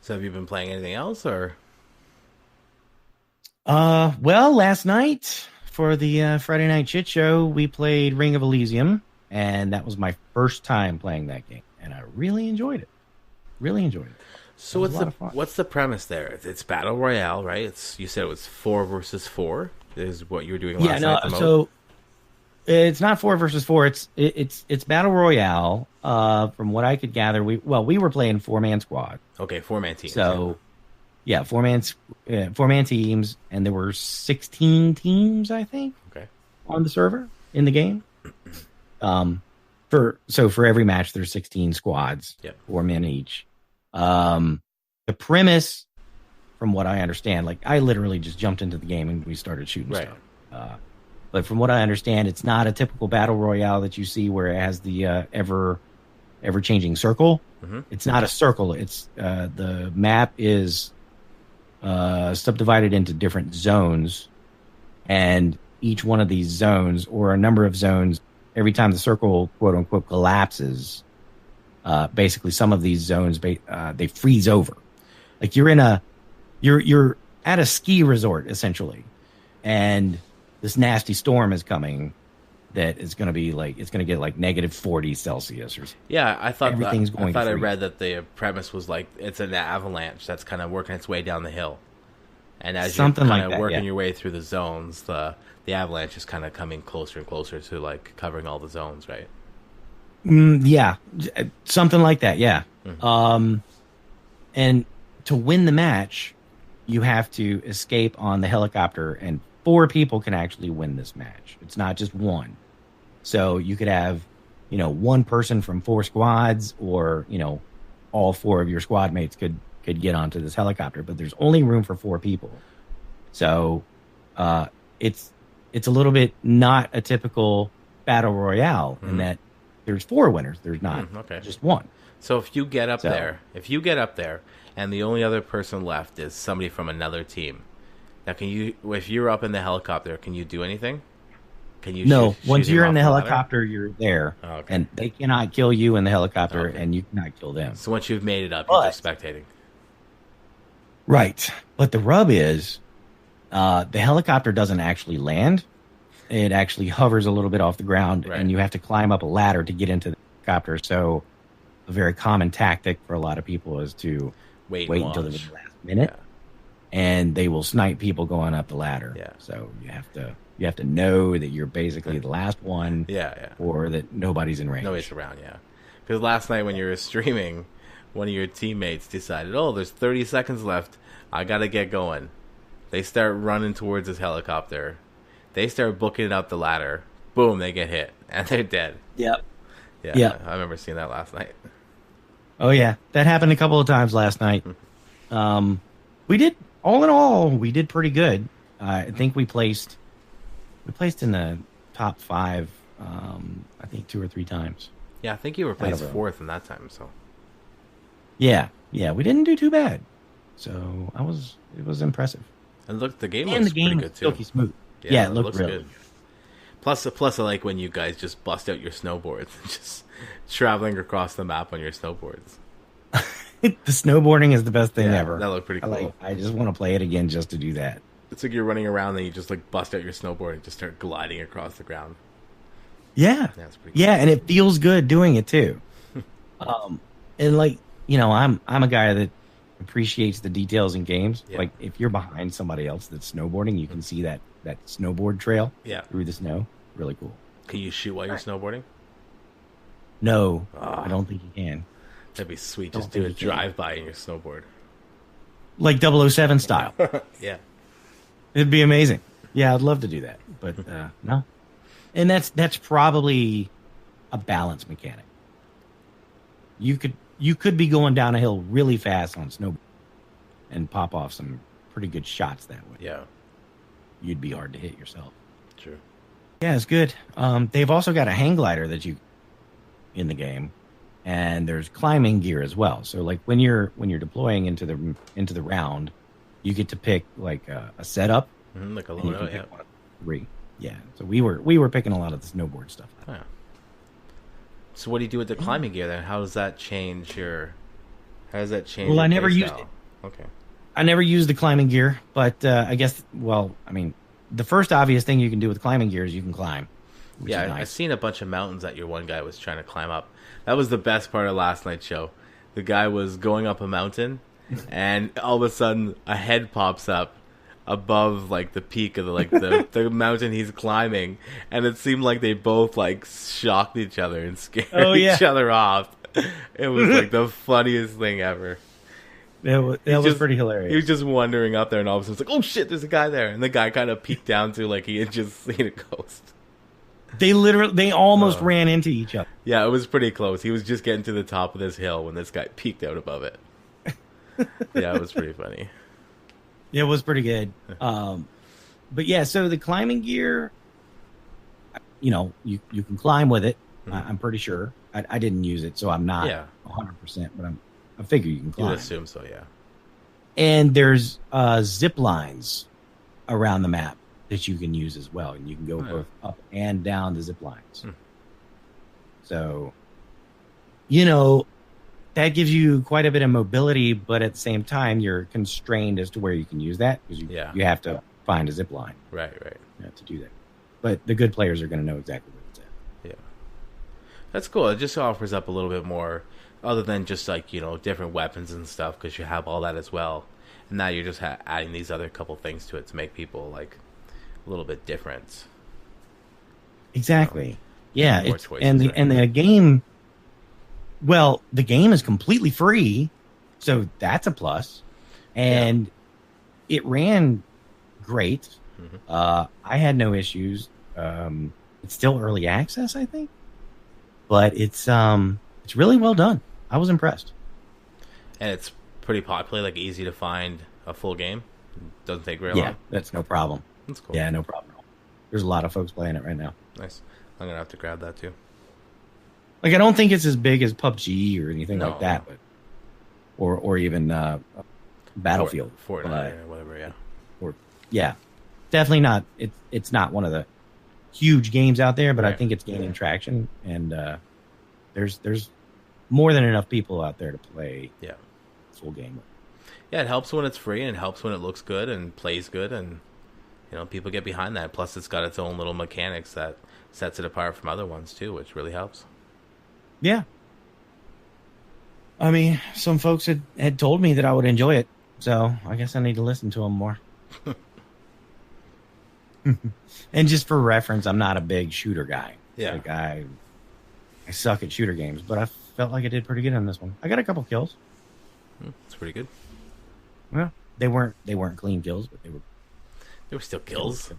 So have you been playing anything else, or? Well, last night for the Friday Night Shit Show, we played Ring of Elysium, and that was my first time playing that game, and I really enjoyed it. So what's the premise there? It's battle royale, right? You said it was 4 versus 4 is what you were doing last night. So it's not 4 versus 4. It's battle royale. From what I could gather, we were playing 4-man squad. Okay, 4-man teams. So yeah, 4-man teams, and there were 16 teams, I think. Okay. On the server in the game. For every match, there's 16 squads. Yep. 4 men each. The premise, from what I understand, I literally just jumped into the game and we started shooting stuff. But from what I understand, it's not a typical battle royale that you see where it has the ever changing circle. It's not a circle. It's the map is subdivided into different zones, and each one of these zones, or a number of zones, every time the circle quote unquote collapses, basically some of these zones they freeze over. Like you're at a ski resort essentially, and this nasty storm is coming that is going to be it's going to get like -40 Celsius or something. Yeah, I thought everything's going. I read that the premise was it's an avalanche that's kind of working its way down the hill, and as something you're kind of working your way through the zones, the avalanche is kind of coming closer and closer to covering all the zones, right? Yeah, something like that. Yeah. And to win the match, you have to escape on the helicopter, and 4 people can actually win this match. It's not just one. So you could have, one person from 4 squads, or, all 4 of your squad mates could get onto this helicopter, but there's only room for 4 people. So, it's a little bit not a typical battle royale in that there's 4 winners. There's not just one. So if you get up there, and the only other person left is somebody from another team, now if you're up in the helicopter, can you do anything? Can you? No, once shoot him you're in off the ladder? helicopter, you're there, Oh, okay. and they cannot kill you in the helicopter, Okay. and you cannot kill them. So once you've made it up, you're But- just spectating. Right, but the rub is, the helicopter doesn't actually land. It actually hovers a little bit off the ground, Right. and you have to climb up a ladder to get into the helicopter. So, a very common tactic for a lot of people is to Wait until the watch. last minute, Yeah. and they will snipe people going up the ladder. Yeah. So you have to know that you're basically the last one, Yeah. or that nobody's in range. Nobody's around, yeah. Because last night when you were streaming, one of your teammates decided, oh, there's 30 seconds left. I got to get going. They start running towards this helicopter. They start booking it up the ladder. Boom, they get hit. And they're dead. Yep. Yeah, Yep. I remember seeing that last night. Oh yeah, that happened a couple of times last night. We did, all in all, we did pretty good. I think we placed in the top 5. I think 2 or 3 times. Yeah, I think you were placed Out of 4th in that time, so. Yeah, we didn't do too bad. So it was impressive. And look, the game And looks the game pretty was good, too. silky smooth. Yeah, it looked looks really good. Plus, I like when you guys just bust out your snowboards and just traveling across the map on your snowboards. The snowboarding is the best thing Yeah, ever. that looked pretty cool. I just want to play it again just to do that. It's like you're running around and you just like bust out your snowboard and just start gliding across the ground. Yeah, Yeah, it's pretty cool. yeah, and it feels good doing it too. And like, I'm a guy that appreciates the details in games. Yeah. Like if you're behind somebody else that's snowboarding, you can see that snowboard trail Yeah. through the snow. Really cool. Can you shoot while you're snowboarding? No, Ah. I don't think you can. That'd be sweet. Don't Just do a think you can. drive-by in your snowboard. Like 007 style. Yeah. It'd be amazing. Yeah, I'd love to do that, but no. And that's probably a balance mechanic. You could be going down a hill really fast on snowboard and pop off some pretty good shots that way. Yeah. You'd be hard to hit yourself. True. Yeah, it's good. They've also got a hang glider that you in the game, and there's climbing gear as well. So like when you're deploying into the round, you get to pick like a setup. Like a And you little, can yeah. pick one of 3. Yeah. So we were picking a lot of the snowboard stuff. Oh, yeah. So what do you do with the climbing gear then? How does that change your? How does that change? Well, your I never play used style? Okay. I never used the climbing gear, but I guess, the first obvious thing you can do with climbing gear is you can climb. Which Yeah, is I've nice. seen a bunch of mountains that your one guy was trying to climb up. That was the best part of last night's show. The guy was going up a mountain, and all of a sudden a head pops up above like the peak of the mountain he's climbing, and it seemed like they both like shocked each other and scared each other off. It was like the funniest thing ever. That was pretty hilarious. He was just wandering up there, and all of a sudden it's like, oh shit, there's a guy there, and the guy kind of peeked down to like he had just seen a ghost. They almost ran into each other. Yeah, it was pretty close. He was just getting to the top of this hill when this guy peeked out above it. Yeah, it was pretty funny. It was pretty good. But yeah, so the climbing gear, you can climb with it. I'm pretty sure. I didn't use it, so I'm not 100%, but I figure you can You climb. would assume so, yeah. And there's zip lines around the map that you can use as well, and you can go both up and down the zip lines. So, that gives you quite a bit of mobility, but at the same time, you're constrained as to where you can use that because you have to find a zip line Right. to do that. But the good players are going to know exactly what it's at. Yeah. That's cool. It just offers up a little bit more, other than just like, different weapons and stuff, because you have all that as well. And now you're just adding these other couple things to it to make people like a little bit different. Exactly. Yeah. More It's, choices, and the right? and the game. Well, the game is completely free, so that's a plus. And it ran great. I had no issues. It's still early access, I think, but it's really well done. I was impressed. And it's pretty popular, like easy to find a full game. Doesn't take very Yeah, long. that's no problem. That's cool. Yeah, no problem at all. There's a lot of folks playing it right now. Nice. I'm gonna have to grab that too. Like, I don't think it's as big as PUBG or anything No. like that, but or even Battlefield. Fortnite or whatever, yeah. Or yeah, definitely not. It's not one of the huge games out there, but I Right. think it's gaining traction, and there's more than enough people out there to play Yeah. full game with. Yeah, it helps when it's free, and it helps when it looks good and plays good, and people get behind that. Plus, it's got its own little mechanics that sets it apart from other ones too, which really helps. Yeah. I mean, some folks had told me that I would enjoy it, so I guess I need to listen to them more. And just for reference, I'm not a big shooter guy. Yeah. Like I suck at shooter games, but I felt like I did pretty good on this one. I got a couple kills. It's pretty good. Well, they weren't clean kills, but they were. There were still kills.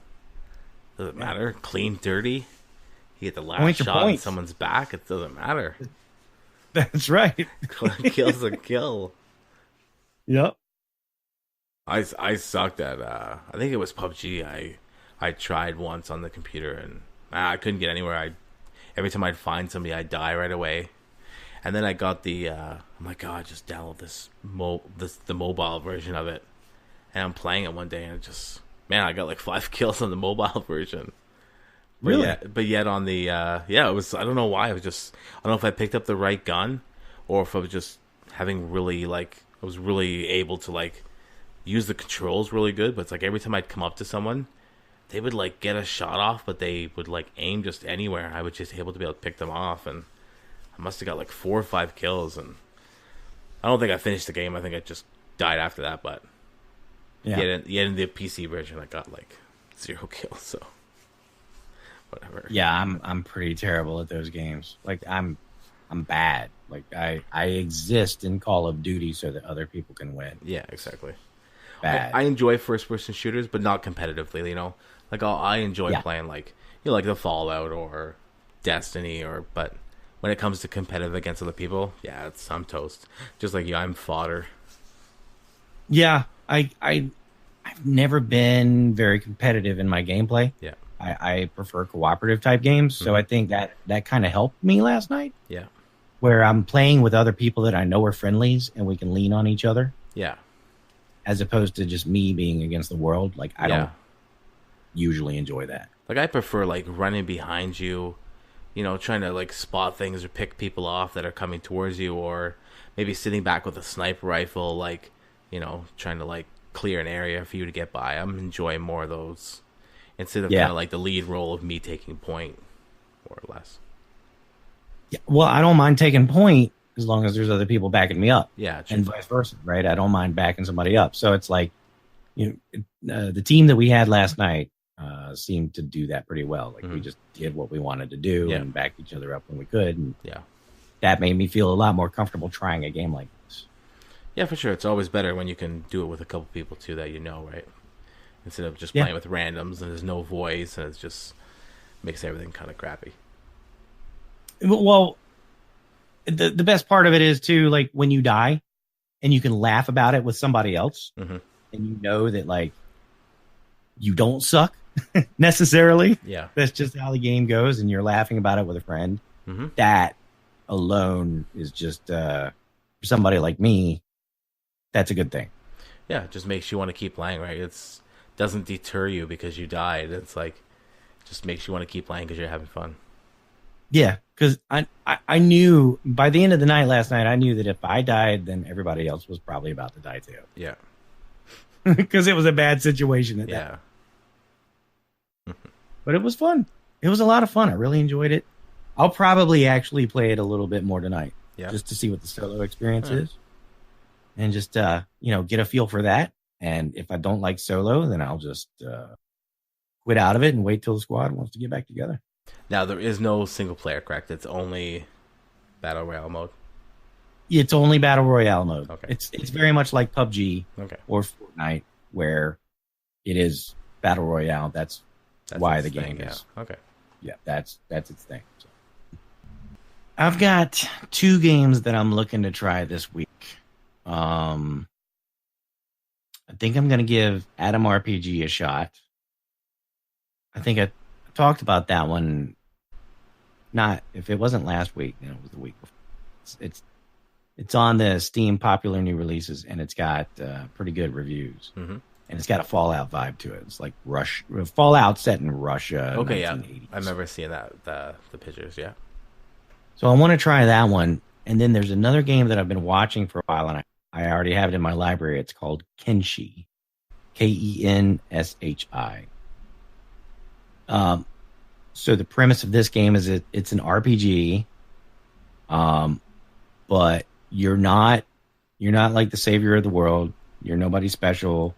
Doesn't matter. Clean, dirty. You get the last Points are shot in points. someone's back. It doesn't matter. That's right. Kill's a kill. Yep. I sucked at. I think it was PUBG. I tried once on the computer and I couldn't get anywhere. Every time I'd find somebody, I'd die right away. And then I got the. I'm like, oh, just download the mobile version of it. And I'm playing it one day, and it just, man, I got like 5 kills on the mobile version. Really? But yet on the it was, I don't know why. I don't know if I picked up the right gun, or if I was just having really I was really able to like use the controls really good. But it's like every time I'd come up to someone, they would like get a shot off, but they would like aim just anywhere, and I was just able to be able to pick them off. And I must have got like 4 or 5 kills, and I don't think I finished the game. I think I just died after that. But yet in the PC version, I got like 0 kills. So whatever. Yeah, I'm pretty terrible at those games. Like I'm bad. Like I exist in Call of Duty so that other people can win. Yeah, exactly. Bad. I enjoy first-person shooters, but not competitively. Like I enjoy playing like like the Fallout or Destiny, but when it comes to competitive against other people, yeah, I'm toast. Just like you, I'm fodder. Yeah, I've never been very competitive in my gameplay. Yeah, I prefer cooperative type games, so I think that kind of helped me last night. Yeah, where I'm playing with other people that I know are friendlies and we can lean on each other. Yeah, as opposed to just me being against the world. Like I don't usually enjoy that. Like I prefer like running behind you, trying to like spot things or pick people off that are coming towards you, or maybe sitting back with a sniper rifle, like trying to like clear an area for you to get by. I'm enjoying more of those instead of kind of like the lead role of me taking point, more or less. Yeah, well, I don't mind taking point as long as there's other people backing me up. Yeah, and vice versa, right? I don't mind backing somebody up. So it's like, the team that we had last night seemed to do that pretty well. Like we just did what we wanted to do and backed each other up when we could. And that made me feel a lot more comfortable trying a game like this. Yeah, for sure. It's always better when you can do it with a couple people too that right? Instead of just playing with randoms and there's no voice and it just makes everything kind of crappy. Well, the best part of it is too, like when you die and you can laugh about it with somebody else and that like you don't suck necessarily. Yeah. That's just how the game goes and you're laughing about it with a friend. That alone is just for somebody like me, that's a good thing. Yeah, it just makes you want to keep playing, right? It's doesn't deter you because you died. It's like just makes you want to keep playing because you're having fun. Yeah, because I knew by the end of the night last night, I knew that if I died, then everybody else was probably about to die too. Yeah. Because it was a bad situation at that. But it was fun. It was a lot of fun. I really enjoyed it. I'll probably actually play it a little bit more tonight. Yeah. Just to see what the solo experience is. And just, get a feel for that. And if I don't like solo, then I'll just quit out of it and wait till the squad wants to get back together. Now, there is no single player, correct? It's only Battle Royale mode? It's only Battle Royale mode. Okay. It's very much like PUBG or Fortnite, where it is Battle Royale. That's why the game is. Yeah. Okay. Yeah, that's its thing. So. I've got 2 games that I'm looking to try this week. I think I'm going to give Atom RPG a shot. I think I talked about that one. Not if it wasn't last week, then it was the week before. It's on the Steam popular new releases, and it's got pretty good reviews. and it's got a Fallout vibe to it. It's like Fallout set in Russia. Okay, yeah, 1980s. I remember seeing that the pictures. Yeah. So I want to try that one. And then there's another game that I've been watching for a while, and I already have it in my library. It's called Kenshi, Kenshi. So the premise of this game is it's an RPG, but you're not like the savior of the world. You're nobody special.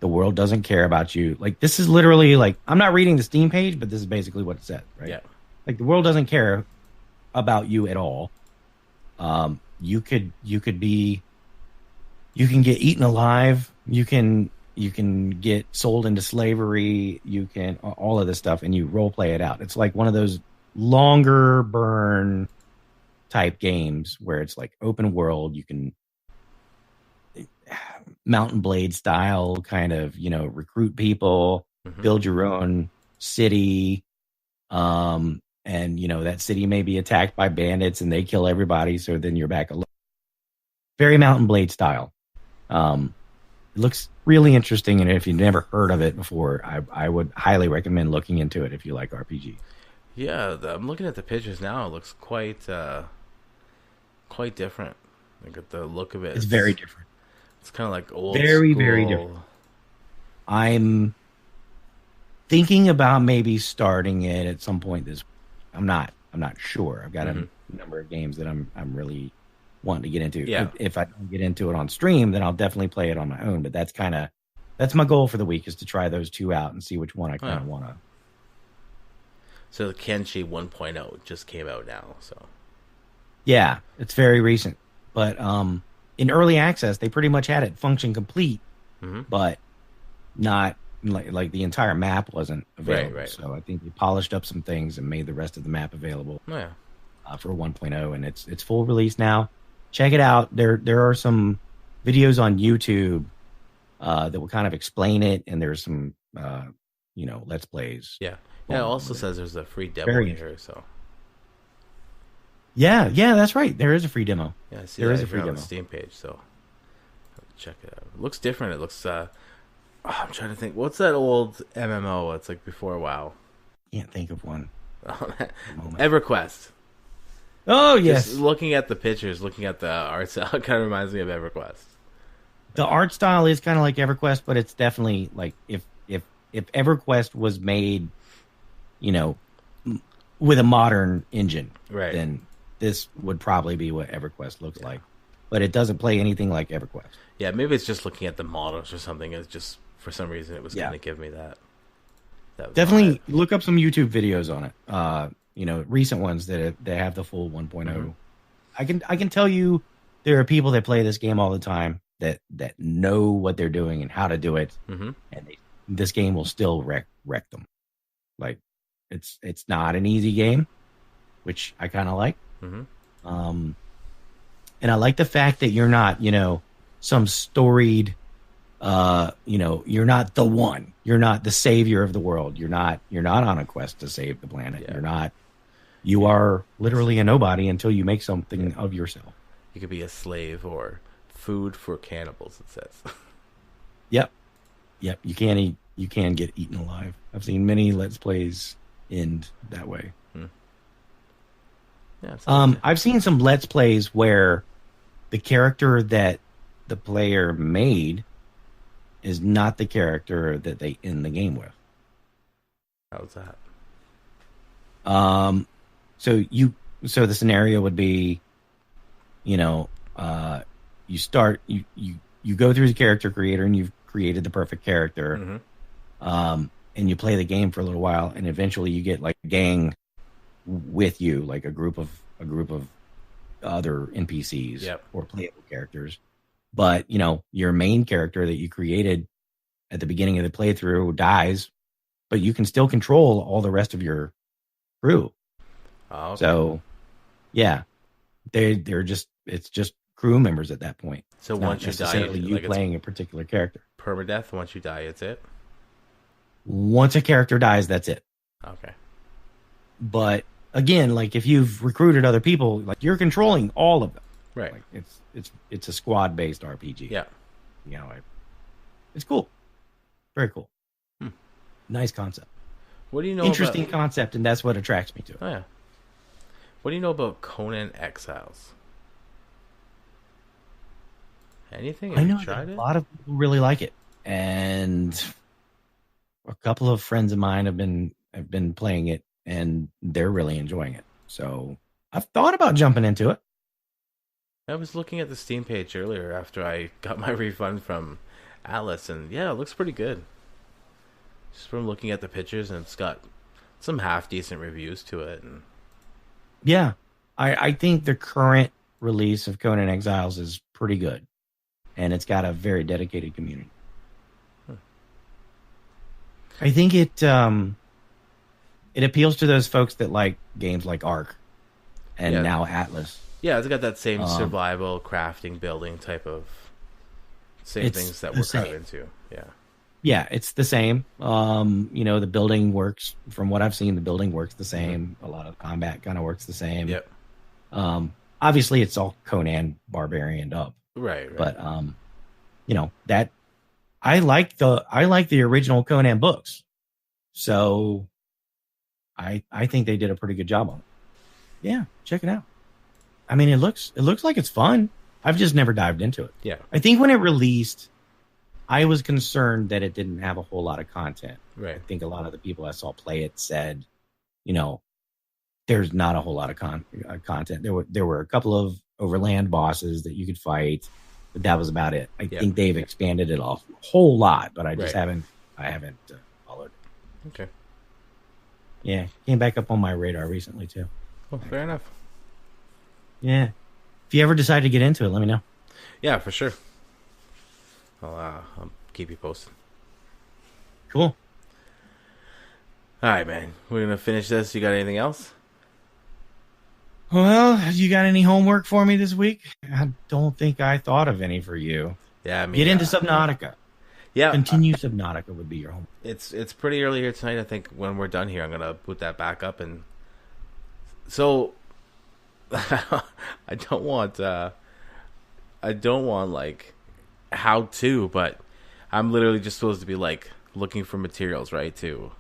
The world doesn't care about you. Like, this is literally like, I'm not reading the Steam page, but this is basically what it says, right? Yeah. Like, the world doesn't care about you at all. You can get eaten alive. You can get sold into slavery. You can all of this stuff, and you role play it out. It's like one of those longer burn type games where it's like open world. You can Mountain Blade style kind of, recruit people, build your own city. And that city may be attacked by bandits and they kill everybody. So then you're back alone. Very Mountain Blade style. It looks really interesting. And if you've never heard of it before, I would highly recommend looking into it if you like RPG. Yeah. I'm looking at the pictures now. It looks quite different. Like at the look of it. It's very different. It's kind of like old very, school. very different. I'm thinking about maybe starting it at some point this. I'm not sure. I've got a number of games that I'm really wanting to get into. Yeah. If I don't get into it on stream, then I'll definitely play it on my own. But that's my goal for the week, is to try those two out and see which one I kind of want to. So the Kenshi 1.0 just came out now. So yeah, it's very recent. But in early access, they pretty much had it function complete, but not like the entire map wasn't available. Right. So I think they polished up some things and made the rest of the map available for 1.0, and it's full release now. Check it out. There are some videos on YouTube that will kind of explain it, and there's some Let's Plays. Yeah. It also says there's a free demo here. So yeah, that's right. There is a free demo. yeah, I see there that is a free here on demo. the Steam page. So check it out. It looks different. It looks. I'm trying to think. What's that old MMO? It's like before WoW. Can't think of one. EverQuest. Oh yes. Just looking at the pictures, looking at the art style, it kind of reminds me of EverQuest. The art style is kind of like EverQuest, but it's definitely like if EverQuest was made, with a modern engine, Right. then this would probably be what EverQuest looks like. But it doesn't play anything like EverQuest. Yeah, maybe it's just looking at the models or something. It's just, for some reason, it was going to give me that Definitely vibe. look up some YouTube videos on it. Recent ones that have the full 1.0. I can tell you there are people that play this game all the time that know what they're doing and how to do it, and this game will still wreck them. Like, it's not an easy game, which I kind of like. And I like the fact that you're not, some storied, you're not the one. You're not the savior of the world. You're not on a quest to save the planet. Yeah. You are literally a nobody until you make something of yourself. You could be a slave or food for cannibals, it says. Yep. You can get eaten alive. I've seen many Let's Plays end that way. Yeah. I've seen some Let's Plays where the character that the player made is not the character that they end the game with. How's that? So the scenario would be, you go through the character creator and you've created the perfect character. And you play the game for a little while, and eventually you get like a gang with you, like a group of other NPCs or playable characters. But your main character that you created at the beginning of the playthrough dies, but you can still control all the rest of your crew. Oh, okay. So yeah, it's just crew members at that point. So It's once not you die, necessarily you like, playing a particular character. Permadeath. Once you die, it's it. Once a character dies, that's it. Okay. But again, like if you've recruited other people, like you're controlling all of them. Right. Like it's a squad based RPG. Yeah. It's cool. Very cool. Hmm. Nice concept. What do you know Interesting about... concept, and that's what attracts me to it. Oh, yeah. What do you know about Conan Exiles? Anything? I Have know you tried that it? a lot of people really like it, and a couple of friends of mine have been playing it, and they're really enjoying it. So I've thought about jumping into it. I was looking at the Steam page earlier after I got my refund from Atlas, and yeah, it looks pretty good. Just from looking at the pictures, and it's got some half decent reviews to it. And Yeah, I think the current release of Conan Exiles is pretty good, and it's got a very dedicated community. I think it appeals to those folks that like games like Ark and Yeah. now Atlas. yeah, it's got that same survival, crafting, building type of same It's things that the we're kind of same. into. Yeah. Yeah, it's the same. The building works from what I've seen. The building works the same. A lot of combat kind of works the same. Yep. Obviously, it's all Conan Barbarian up, Right. but that I like the original Conan books, so I think they did a pretty good job on it. Yeah, check it out. I mean, it looks like it's fun. I've just never dived into it. Yeah. I think when it released, I was concerned that it didn't have a whole lot of content. Right. I think a lot of the people I saw play it said, there's not a whole lot of content. There were a couple of overland bosses that you could fight, but that was about it. I think they've expanded it a whole lot, but I just haven't followed. Okay. Yeah, came back up on my radar recently too. Well, fair enough. Yeah, if you ever decide to get into it, let me know. Yeah, for sure. I'll keep you posted. Cool. All right, man. We're gonna finish this. You got anything else? Well, you got any homework for me this week? I don't think I thought of any for you. Yeah, I mean, Get into Subnautica. Yeah, Continue Subnautica would be your homework. it's pretty early here tonight. I think when we're done here, I'm gonna boot that back up, and so I don't want like how to, but I'm literally just supposed to be like looking for materials, right? To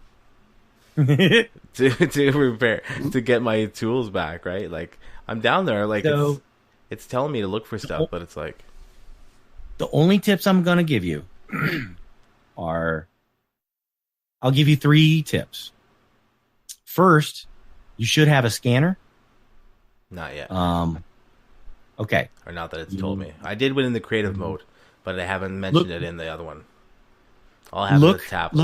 repair, to get my tools back, right? Like I'm down there, like So- it's telling me to look for stuff, but it's like The only tips I'm going to give you are, I'll give you 3 tips. First, you should have a scanner. not yet, Okay. or not that it's told me. I did win in the creative mode, but I haven't mentioned it in the other one. I'll have the tablet.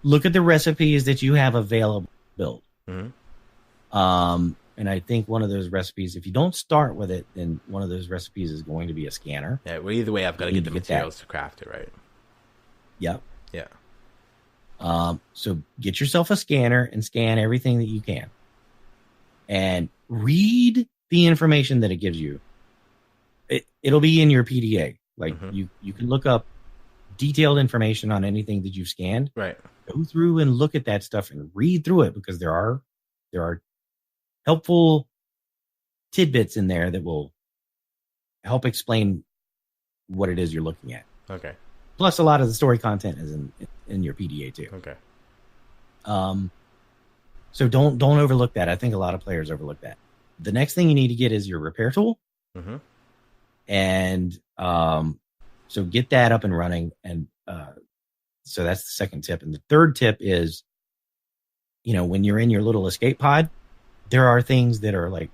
Look at the recipes that you have available built. Mhm. And I think one of those recipes, if you don't start with it, then one of those recipes is going to be a scanner. Yeah, well, either way, I've got to You get the need to get that. materials to craft it, right? Yep. Yeah. So get yourself a scanner and scan everything that you can. And read the information that it gives you. It'll be in your PDA. Like you can look up detailed information on anything that you've scanned. Right. Go through and look at that stuff and read through it, because there are helpful tidbits in there that will help explain what it is you're looking at. Okay. Plus, a lot of the story content is in your PDA too. Okay. So don't overlook that. I think a lot of players overlook that. The next thing you need to get is your repair tool, and so get that up and running. And so that's the second tip. And the third tip is, when you're in your little escape pod, there are things that are like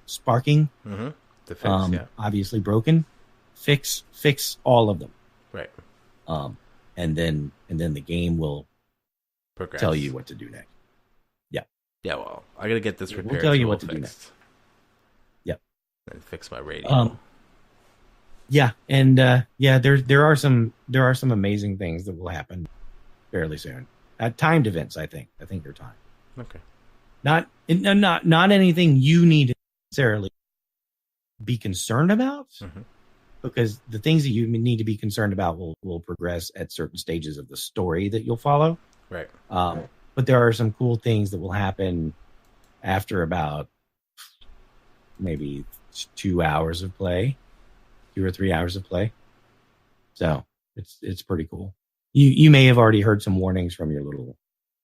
sparking, To fix, obviously broken. Fix all of them. Right. And then the game will Progress. tell you what to do next. Yeah, well, I gotta get this repair We'll tell you tool what to do fixed. next. Yep. And fix my radio. Yeah, and there are some amazing things that will happen fairly soon. Timed events, I think they're timed. Okay. Not anything you need to necessarily be concerned about, because the things that you need to be concerned about will progress at certain stages of the story that you'll follow. Right. But there are some cool things that will happen after about maybe 2 hours of play, 2 or 3 hours of play. So it's pretty cool. You may have already heard some warnings from your little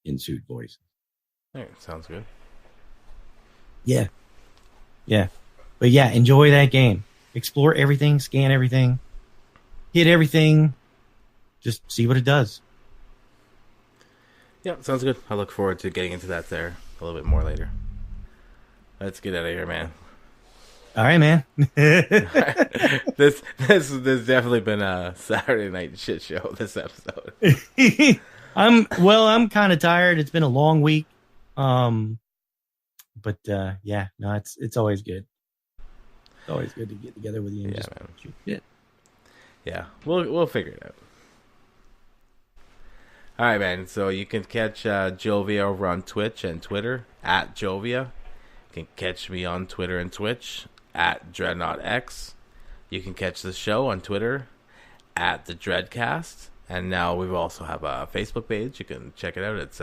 in-suit voice. All right, sounds good. Yeah. But yeah, enjoy that game. Explore everything, scan everything, hit everything. Just see what it does. Yeah, sounds good. I look forward to getting into that there a little bit more later. Let's get out of here, man. All right, man. This definitely been a Saturday night shit show, this episode. I'm kind of tired. It's been a long week. But yeah, no, it's always good. It's always good to get together with you and just shoot shit. Yeah, we'll figure it out. All right, man. So you can catch Jovia over on Twitch and Twitter at Jovia. You can catch me on Twitter and Twitch at DreadnautX. You can catch the show on Twitter at the Dreadcast. And now we also have a Facebook page. You can check it out. It's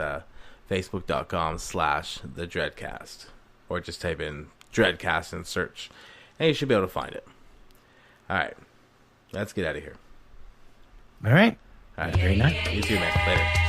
facebook.com/the Dreadcast. Or just type in Dreadcast and search. And you should be able to find it. All right. Let's get out of here. All right. All right. Have a great night. You too, man. Later.